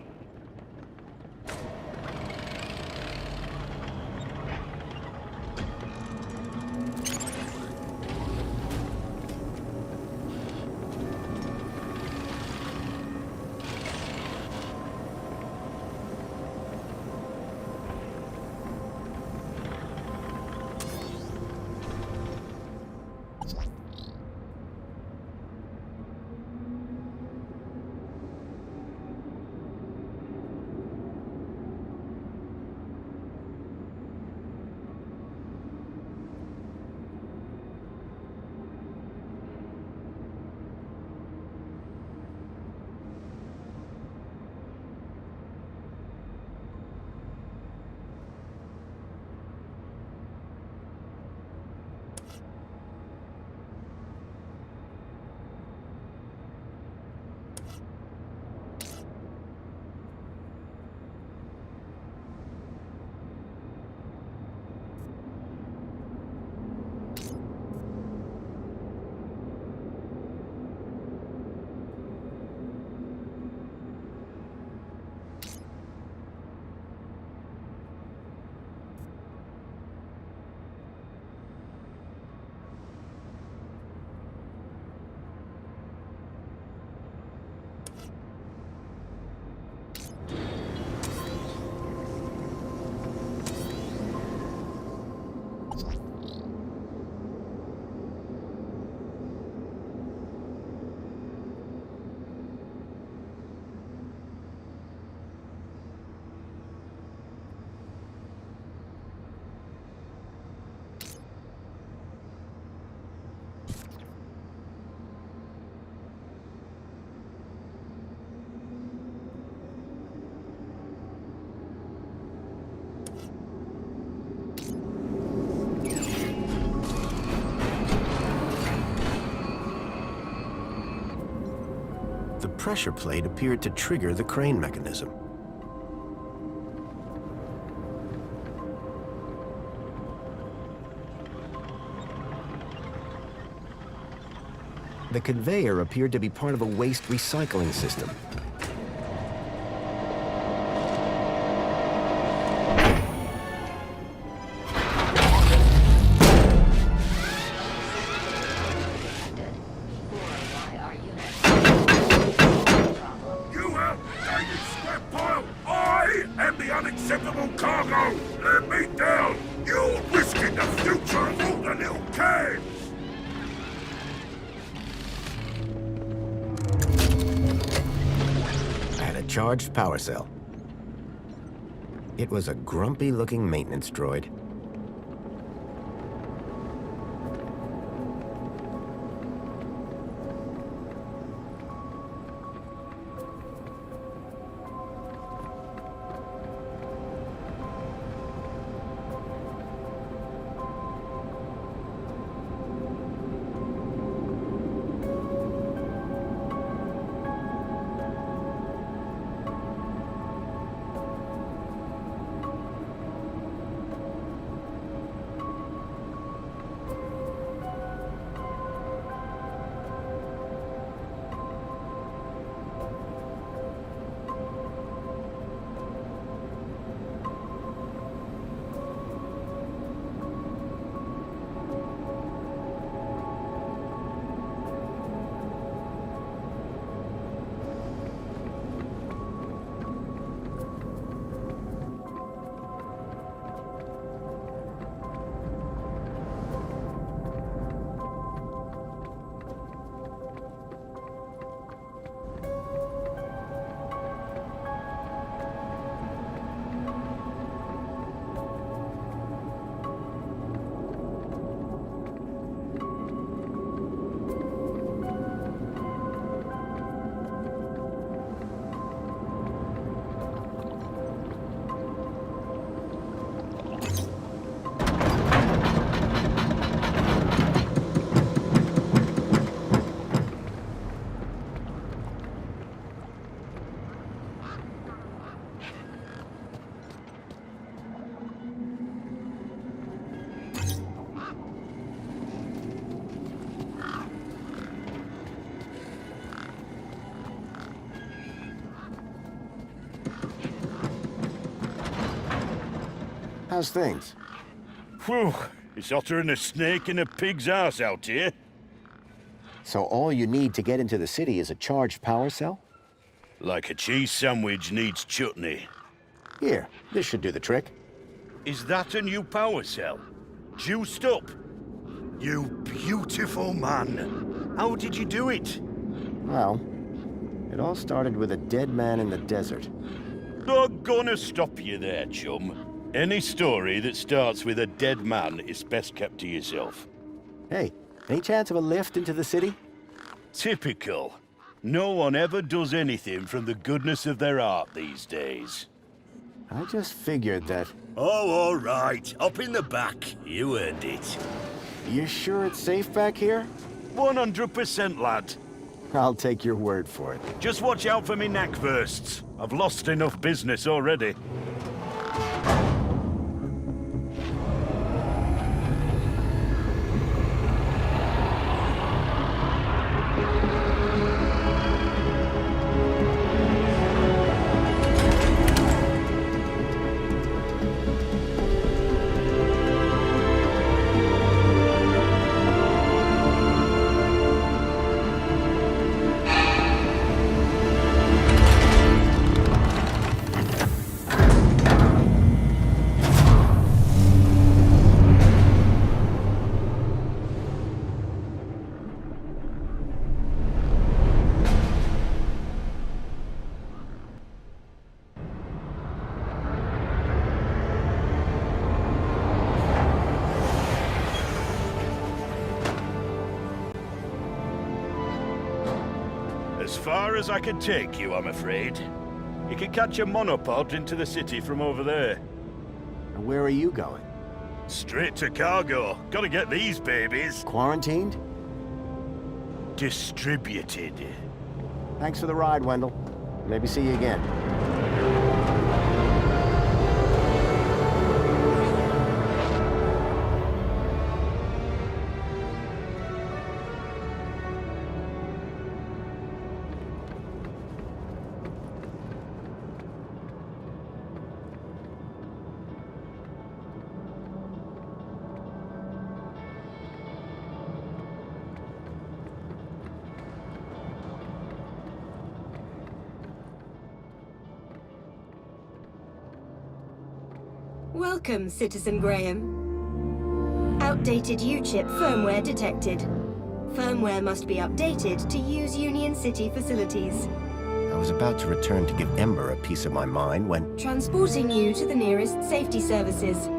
[SPEAKER 1] pressure plate appeared to trigger the crane mechanism. The conveyor appeared to be part of a waste recycling system.
[SPEAKER 11] You outdated scrap pile! I am the unacceptable cargo! Let me down! You're risking the future of all the little cans!
[SPEAKER 1] Charged power cell. It was a grumpy-looking maintenance droid. How's things?
[SPEAKER 2] Whew, it's hotter than a snake in a pig's ass out here.
[SPEAKER 1] So all you need to get into the city is a charged power cell?
[SPEAKER 2] Like a cheese sandwich needs chutney.
[SPEAKER 1] Here, this should do the trick.
[SPEAKER 2] Is that a new power cell? Juiced up? You beautiful man. How did you do it?
[SPEAKER 1] Well, it all started with a dead man in the desert.
[SPEAKER 2] Not gonna stop you there, chum. Any story that starts with a dead man is best kept to yourself.
[SPEAKER 1] Hey, any chance of a lift into the city?
[SPEAKER 2] Typical. No one ever does anything from the goodness of their heart these days.
[SPEAKER 1] I just figured that...
[SPEAKER 2] Oh, all right. Up in the back. You earned it.
[SPEAKER 1] You sure it's safe back here?
[SPEAKER 2] 100%, lad.
[SPEAKER 1] I'll take your word for it.
[SPEAKER 2] Just watch out for me neck bursts. I've lost enough business already. As far as I can take you, I'm afraid. You can catch a monopod into the city from over there.
[SPEAKER 1] And where are you going?
[SPEAKER 2] Straight to cargo. Gotta get these babies.
[SPEAKER 1] Quarantined?
[SPEAKER 2] Distributed.
[SPEAKER 1] Thanks for the ride, Wendell. Maybe see you again.
[SPEAKER 5] Welcome, Citizen Graham. Outdated U-chip firmware detected. Firmware must be updated to use Union City facilities.
[SPEAKER 1] I was about to return to give Ember a piece of my mind when...
[SPEAKER 5] Transporting you to the nearest safety services.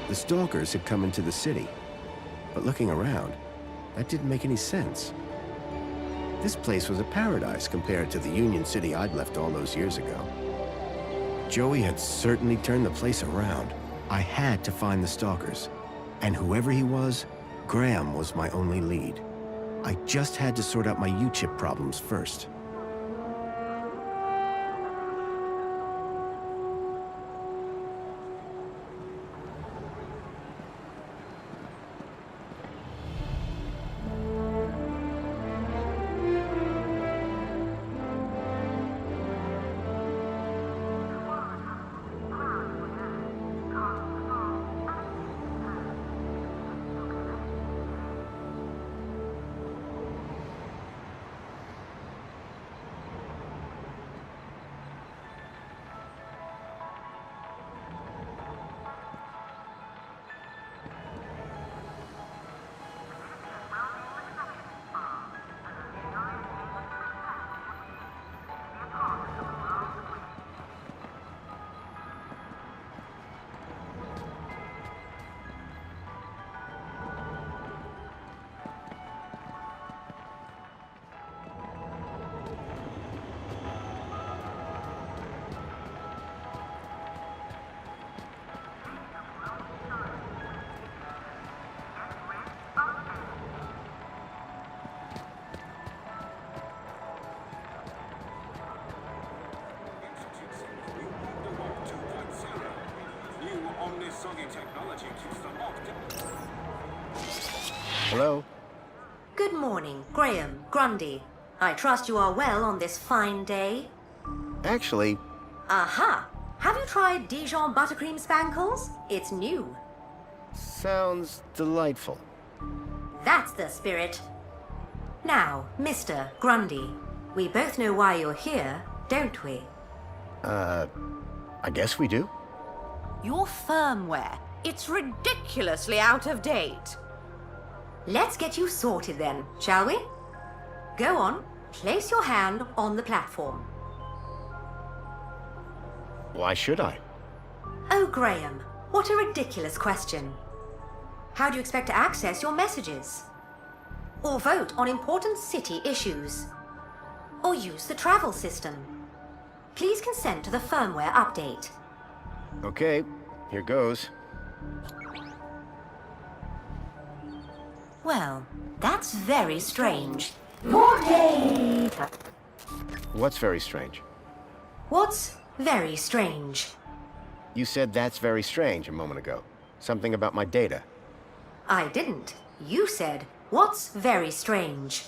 [SPEAKER 1] The stalkers had come into the city. But looking around, that didn't make any sense. This place was a paradise compared to the Union City I'd left all those years ago. Joey had certainly turned the place around. I had to find the stalkers. And whoever he was, Graham was my only lead. I just had to sort out my U-chip problems first. Hello?
[SPEAKER 10] Good morning, Graham, Grundy. I trust you are well on this fine day.
[SPEAKER 1] Actually...
[SPEAKER 10] Aha! Have you tried Dijon buttercream spankles? It's new.
[SPEAKER 1] Sounds delightful.
[SPEAKER 10] That's the spirit. Now, Mr. Grundy, we both know why you're here, don't we?
[SPEAKER 1] I guess we do.
[SPEAKER 10] Your firmware. It's ridiculously out of date. Let's get you sorted then, shall we? Go on, Place your hand on the platform.
[SPEAKER 1] Why should I?
[SPEAKER 10] Oh, Graham, what a ridiculous question. How do you expect to access your messages? Or vote on important city issues? Or use the travel system? Please consent to the firmware update.
[SPEAKER 1] Okay, here goes.
[SPEAKER 10] Well, that's very strange. More data.
[SPEAKER 1] What's very strange?
[SPEAKER 10] What's very strange?
[SPEAKER 1] You said that's very strange a moment ago. Something about my data.
[SPEAKER 10] I didn't. You said, what's very strange?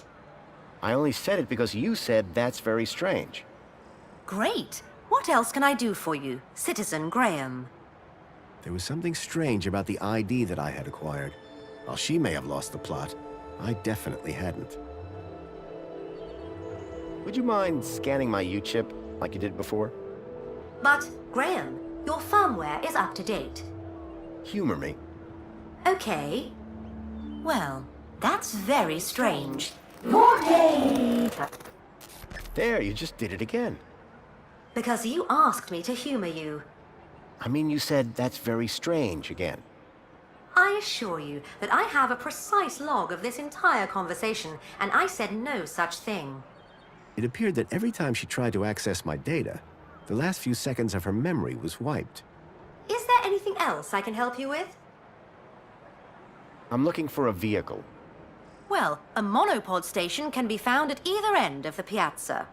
[SPEAKER 1] I only said it because you said that's very strange.
[SPEAKER 10] Great. What else can I do for you, Citizen Graham?
[SPEAKER 1] There was something strange about the ID that I had acquired. While she may have lost the plot, I definitely hadn't. Would you mind scanning my U-chip like you did before?
[SPEAKER 10] But, Graham, your firmware is up to date.
[SPEAKER 1] Humor me.
[SPEAKER 10] Okay. Well, that's very strange. More data.
[SPEAKER 1] There, you just did it again.
[SPEAKER 10] Because you asked me to humor you.
[SPEAKER 1] I mean, you said that's very strange again.
[SPEAKER 10] I assure you that I have a precise log of this entire conversation, and I said no such thing.
[SPEAKER 1] It appeared that every time she tried to access my data, the last few seconds of her memory was wiped.
[SPEAKER 10] Is there anything else I can help you with?
[SPEAKER 1] I'm looking for a vehicle.
[SPEAKER 10] Well, a monopod station can be found at either end of the piazza.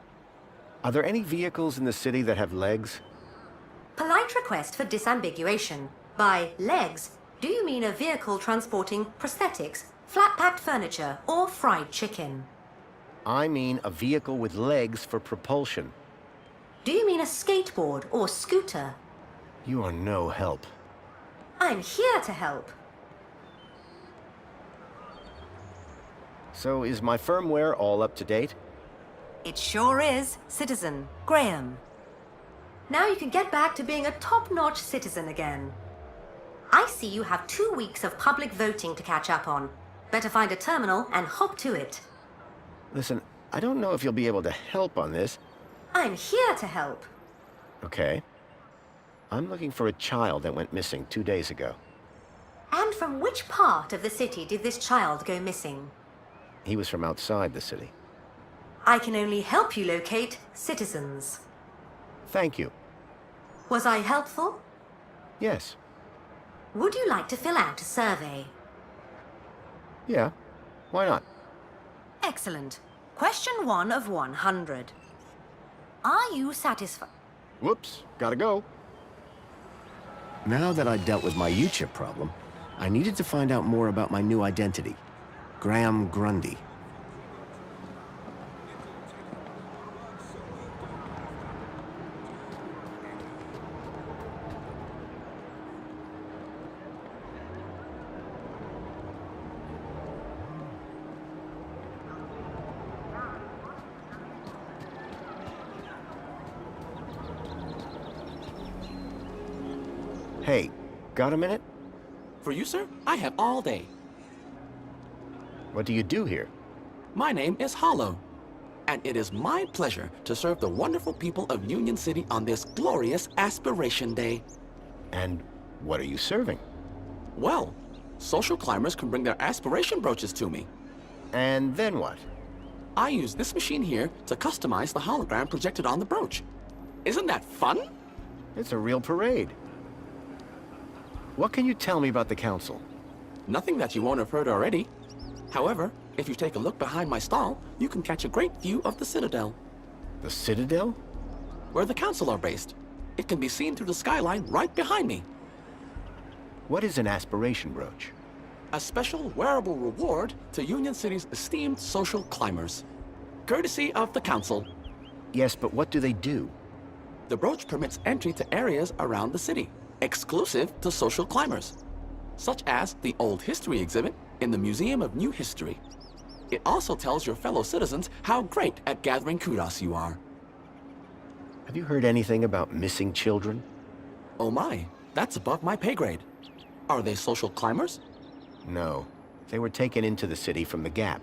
[SPEAKER 1] Are there any vehicles in the city that have legs?
[SPEAKER 10] Polite request for disambiguation. By legs, do you mean a vehicle transporting prosthetics, flat-packed furniture, or fried chicken?
[SPEAKER 1] I mean a vehicle with legs for propulsion.
[SPEAKER 10] Do you mean a skateboard or scooter?
[SPEAKER 1] You are no help.
[SPEAKER 10] I'm here to help.
[SPEAKER 1] So is my firmware all up to date?
[SPEAKER 10] It sure is, Citizen Graham. Now you can get back to being a top-notch citizen again. I see you have 2 weeks of public voting to catch up on. Better find a terminal and hop to it.
[SPEAKER 1] Listen, I don't know if you'll be able to help on this.
[SPEAKER 10] I'm here to help.
[SPEAKER 1] Okay. I'm looking for a child that went missing 2 days ago.
[SPEAKER 10] And from which part of the city did this child go missing?
[SPEAKER 1] He was from outside the city.
[SPEAKER 10] I can only help you locate citizens.
[SPEAKER 1] Thank you.
[SPEAKER 10] Was I helpful?
[SPEAKER 1] Yes.
[SPEAKER 10] Would you like to fill out a survey?
[SPEAKER 1] Yeah. Why not?
[SPEAKER 10] Excellent. Question 1 of 100. Are you satisfied?
[SPEAKER 1] Whoops. Gotta go. Now that I'd dealt with my U-chip problem, I needed to find out more about my new identity. Graham Grundy. Hey, got a minute?
[SPEAKER 12] For you, sir, I have all day.
[SPEAKER 1] What do you do here?
[SPEAKER 12] My name is Hollow, and it is my pleasure to serve the wonderful people of Union City on this glorious Aspiration Day.
[SPEAKER 1] And what are you serving?
[SPEAKER 12] Well, social climbers can bring their aspiration brooches to me.
[SPEAKER 1] And then what?
[SPEAKER 12] I use this machine here to customize the hologram projected on the brooch. Isn't that fun?
[SPEAKER 1] It's a real parade. What can you tell me about the council?
[SPEAKER 12] Nothing that you won't have heard already. However, if you take a look behind my stall, you can catch a great view of the Citadel.
[SPEAKER 1] The Citadel?
[SPEAKER 12] Where the council are based. It can be seen through the skyline right behind me.
[SPEAKER 1] What is an aspiration brooch?
[SPEAKER 12] A special wearable reward to Union City's esteemed social climbers. Courtesy of the council.
[SPEAKER 1] Yes, but what do they do?
[SPEAKER 12] The brooch permits entry to areas around the city, exclusive to social climbers, such as the Old History exhibit in the Museum of New History. It also tells your fellow citizens how great at gathering kudos you are.
[SPEAKER 1] Have you heard anything about missing children?
[SPEAKER 12] Oh my, that's above my pay grade. Are they social climbers?
[SPEAKER 1] No. They were taken into the city from the Gap.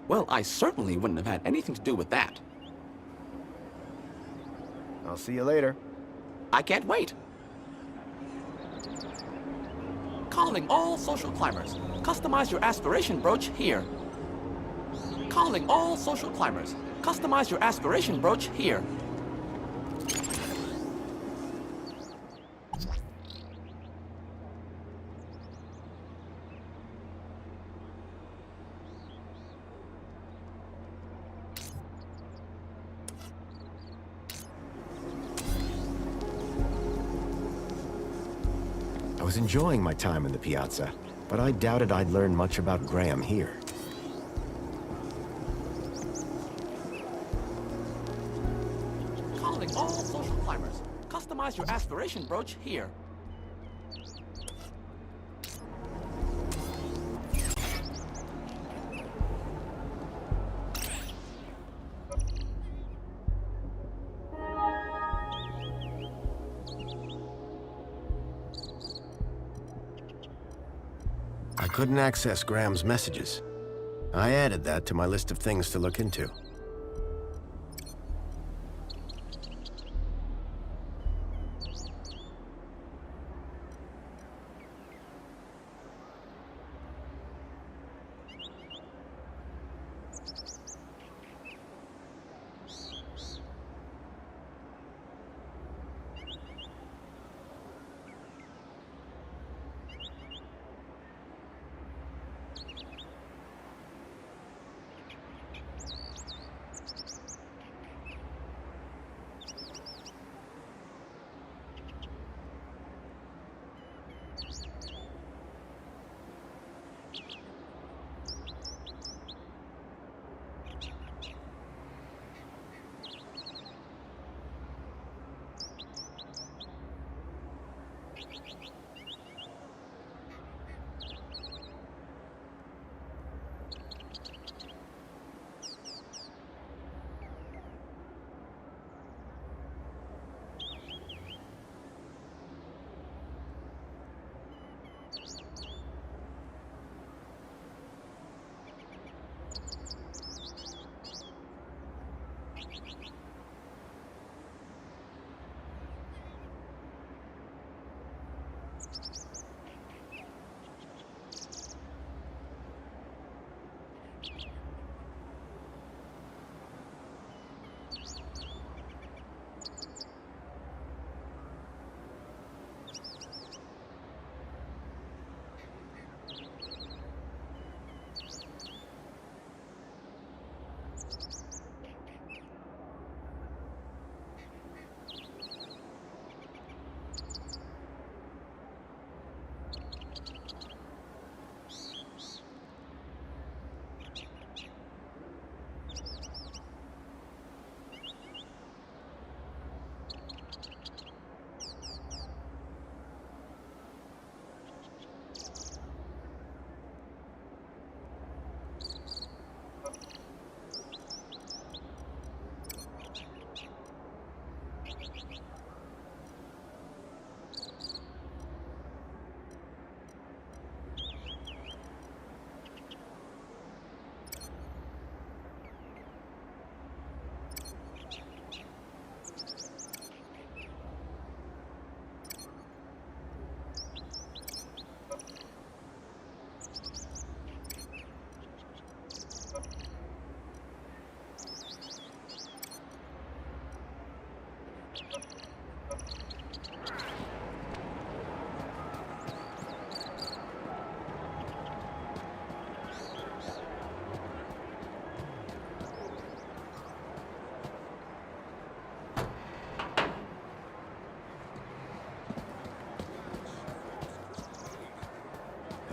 [SPEAKER 12] Well, I certainly wouldn't have had anything to do with that.
[SPEAKER 1] I'll see you later.
[SPEAKER 12] I can't wait. Calling all social climbers. Customize your aspiration brooch here. Calling all social climbers. Customize your aspiration brooch here.
[SPEAKER 1] I was enjoying my time in the piazza, but I doubted I'd learn much about Graham here.
[SPEAKER 12] Calling all social climbers. Customize your aspiration brooch here.
[SPEAKER 1] I couldn't access Graham's messages. I added that to my list of things to look into.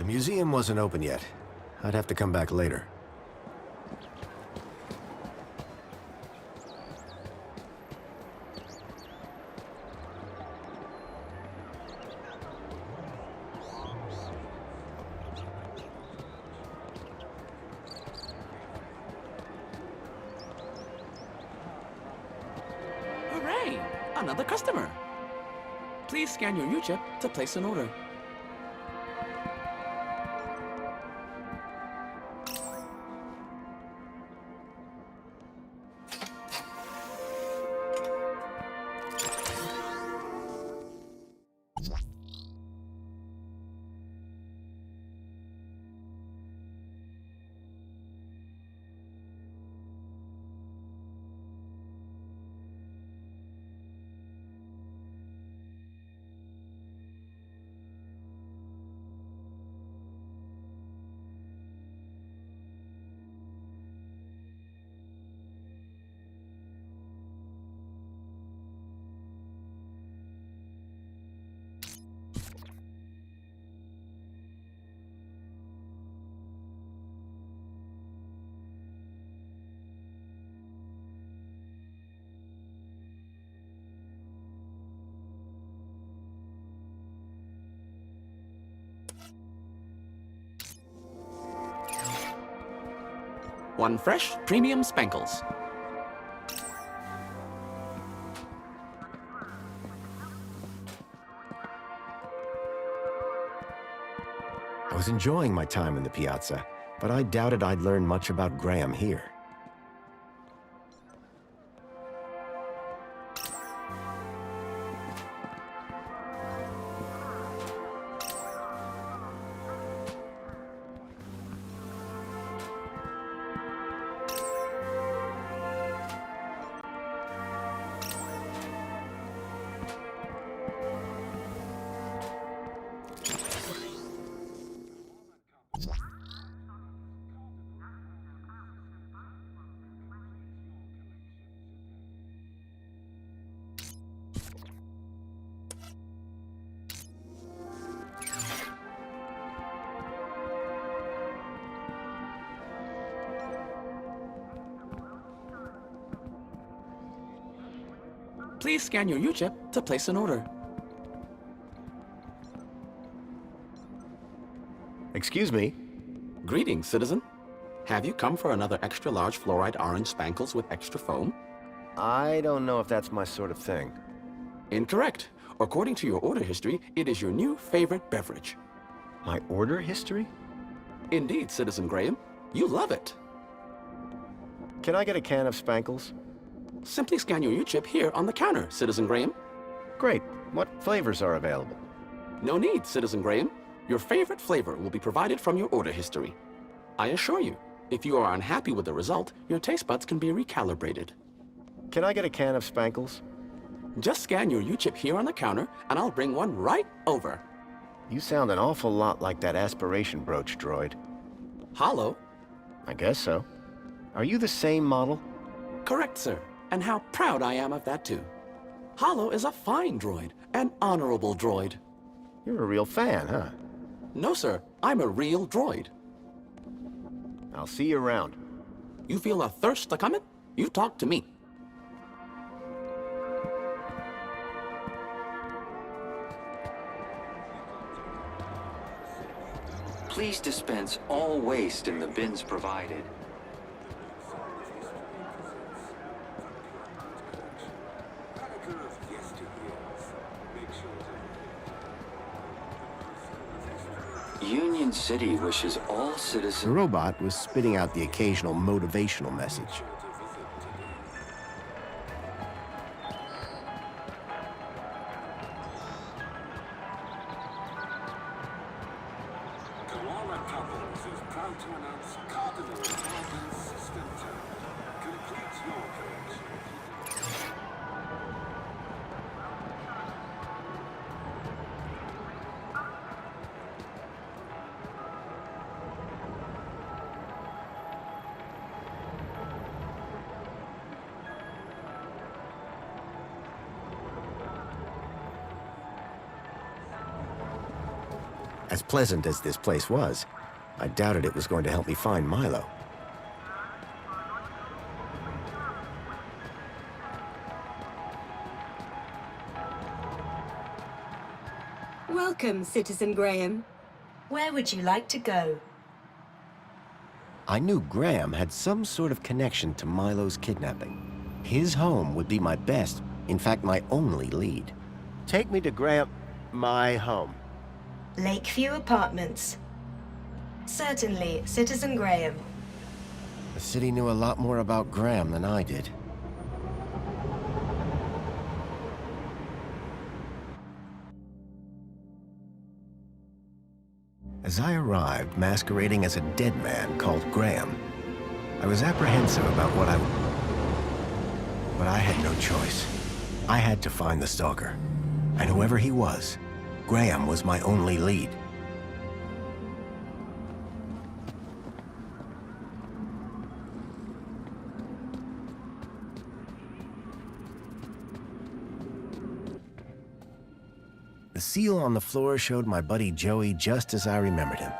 [SPEAKER 1] The museum wasn't open yet. I'd have to come back later.
[SPEAKER 12] Hooray! Another customer! Please scan your U-chip to place an order. 1 fresh premium spankles.
[SPEAKER 1] I was enjoying my time in the piazza, but I doubted I'd learn much about Graham here.
[SPEAKER 12] Please scan your U-chip to place an order.
[SPEAKER 1] Excuse me?
[SPEAKER 12] Greetings, citizen. Have you come for another extra large fluoride orange spankles with extra foam?
[SPEAKER 1] I don't know if that's my sort of thing.
[SPEAKER 12] Incorrect. According to your order history, it is your new favorite beverage.
[SPEAKER 1] My order history?
[SPEAKER 12] Indeed, Citizen Graham. You love it.
[SPEAKER 1] Can I get a can of spankles?
[SPEAKER 12] Simply scan your U-chip here on the counter, Citizen Graham.
[SPEAKER 1] Great. What flavors are available?
[SPEAKER 12] No need, Citizen Graham. Your favorite flavor will be provided from your order history. I assure you, if you are unhappy with the result, your taste buds can be recalibrated.
[SPEAKER 1] Can I get a can of spankles?
[SPEAKER 12] Just scan your U-chip here on the counter, and I'll bring one right over.
[SPEAKER 1] You sound an awful lot like that aspiration brooch droid.
[SPEAKER 12] Hollow?
[SPEAKER 1] I guess so. Are you the same model?
[SPEAKER 12] Correct, sir. And how proud I am of that, too. Hollow is a fine droid, an honorable droid.
[SPEAKER 1] You're a real fan, huh?
[SPEAKER 12] No, sir. I'm a real droid.
[SPEAKER 1] I'll see you around.
[SPEAKER 12] You feel a thirst a comin'? You talk to me.
[SPEAKER 9] Please dispense all waste in the bins provided. Union City wishes all citizens...
[SPEAKER 1] The robot was spitting out the occasional motivational message. As pleasant as this place was, I doubted it was going to help me find Milo.
[SPEAKER 5] Welcome, Citizen Graham.
[SPEAKER 10] Where would you like to go?
[SPEAKER 1] I knew Graham had some sort of connection to Milo's kidnapping. His home would be my best, in fact, my only lead. Take me to Graham... my home.
[SPEAKER 10] Lakeview Apartments. Certainly, Citizen Graham.
[SPEAKER 1] The city knew a lot more about Graham than I did. As I arrived, masquerading as a dead man called Graham, I was apprehensive about what I would... But I had no choice. I had to find the stalker. And whoever he was, Graham was my only lead. The seal on the floor showed my buddy Joey just as I remembered him,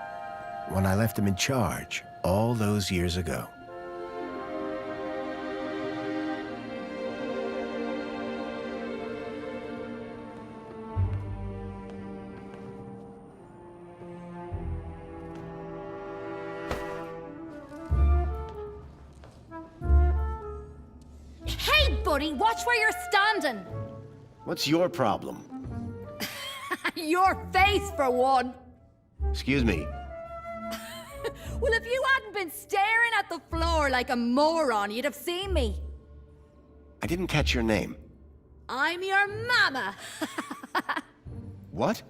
[SPEAKER 1] when I left him in charge all those years ago.
[SPEAKER 4] buddy. Watch where you're standing.
[SPEAKER 1] What's your problem?
[SPEAKER 4] Your face, for one.
[SPEAKER 1] Excuse me.
[SPEAKER 4] Well, if you hadn't been staring at the floor like a moron, you'd have seen me.
[SPEAKER 1] I didn't catch your name.
[SPEAKER 4] I'm your mama.
[SPEAKER 1] What?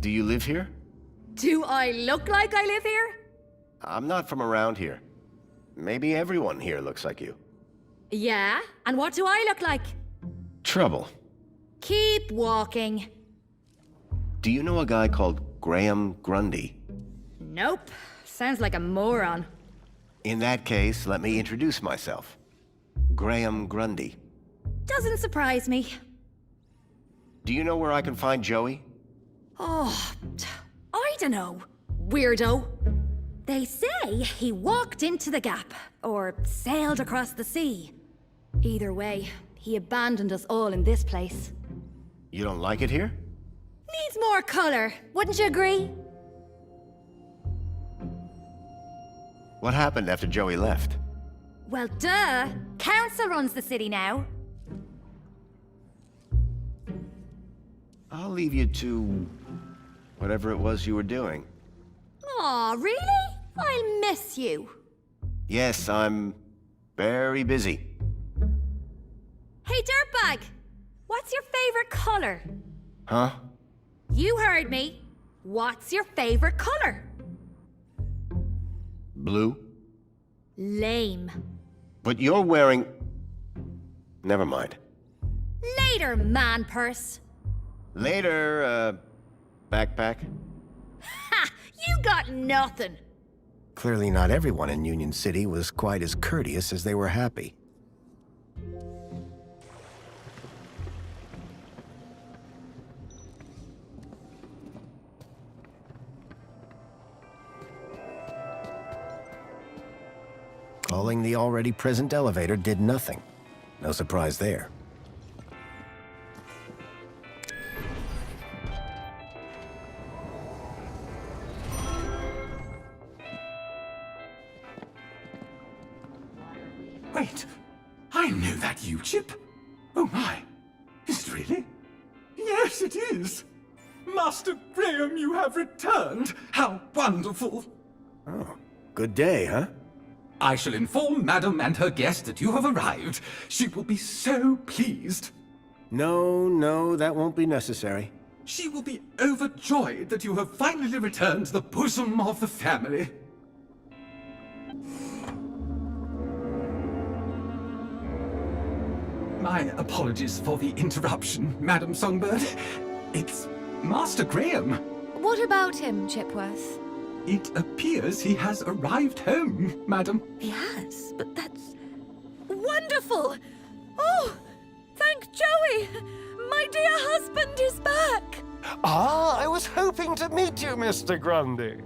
[SPEAKER 1] Do you live here?
[SPEAKER 4] Do I look like I live here?
[SPEAKER 1] I'm not from around here. Maybe everyone here looks like you.
[SPEAKER 4] Yeah? And what do I look like?
[SPEAKER 1] Trouble.
[SPEAKER 4] Keep walking.
[SPEAKER 1] Do you know a guy called Graham Grundy?
[SPEAKER 4] Nope. Sounds like a moron.
[SPEAKER 1] In that case, let me introduce myself. Graham Grundy.
[SPEAKER 4] Doesn't surprise me.
[SPEAKER 1] Do you know where I can find Joey?
[SPEAKER 4] Oh, I don't know. Weirdo. They say he walked into the gap, or sailed across the sea. Either way, he abandoned us all in this place.
[SPEAKER 1] You don't like it here?
[SPEAKER 4] Needs more color, wouldn't you agree?
[SPEAKER 1] What happened after Joey left?
[SPEAKER 4] Well, duh. Council runs the city now.
[SPEAKER 1] I'll leave you to whatever it was you were doing.
[SPEAKER 4] Aw, really? I'll miss you.
[SPEAKER 1] Yes, I'm very busy.
[SPEAKER 4] Hey, dirtbag! What's your favorite color?
[SPEAKER 1] Huh?
[SPEAKER 4] You heard me. What's your favorite color?
[SPEAKER 1] Blue?
[SPEAKER 4] Lame.
[SPEAKER 1] But you're wearing... Never mind.
[SPEAKER 4] Later, man purse.
[SPEAKER 1] Later, backpack.
[SPEAKER 4] Ha! You got nothing.
[SPEAKER 1] Clearly not everyone in Union City was quite as courteous as they were happy. Calling the already present elevator did nothing. No surprise there.
[SPEAKER 13] Wait, I know that you, Chip. Oh my, is it really? Yes, it is. Master Graham, you have returned. How wonderful.
[SPEAKER 1] Oh, good day, huh?
[SPEAKER 13] I shall inform Madam and her guest that you have arrived. She will be so pleased.
[SPEAKER 1] No, that won't be necessary.
[SPEAKER 13] She will be overjoyed that you have finally returned to the bosom of the family. My apologies for the interruption, Madam Songbird. It's Master Graham.
[SPEAKER 4] What about him, Chipworth?
[SPEAKER 13] It appears he has arrived home, Madam.
[SPEAKER 4] He has, but that's... wonderful! Oh, thank Joey! My dear husband is back!
[SPEAKER 14] Ah, I was hoping to meet you, Mr. Grundy.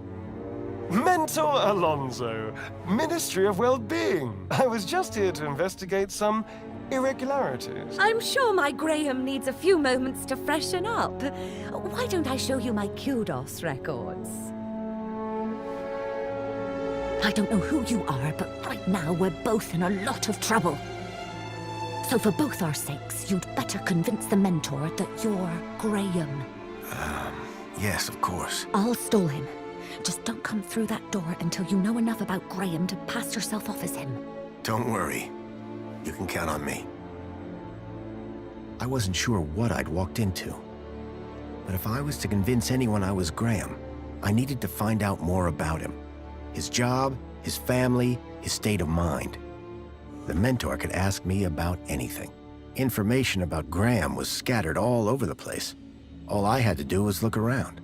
[SPEAKER 14] Mentor Alonso, Ministry of Well-Being. I was just here to investigate some irregularities.
[SPEAKER 15] I'm sure my Graham needs a few moments to freshen up. Why don't I show you my kudos records? I don't know who you are, but right now we're both in a lot of trouble. So for both our sakes, you'd better convince the mentor that you're Graham.
[SPEAKER 1] Yes, of course.
[SPEAKER 15] I'll stall him. Just don't come through that door until you know enough about Graham to pass yourself off as him.
[SPEAKER 1] Don't worry. You can count on me. I wasn't sure what I'd walked into. But if I was to convince anyone I was Graham, I needed to find out more about him. His job, his family, his state of mind. The mentor could ask me about anything. Information about Graham was scattered all over the place. All I had to do was look around.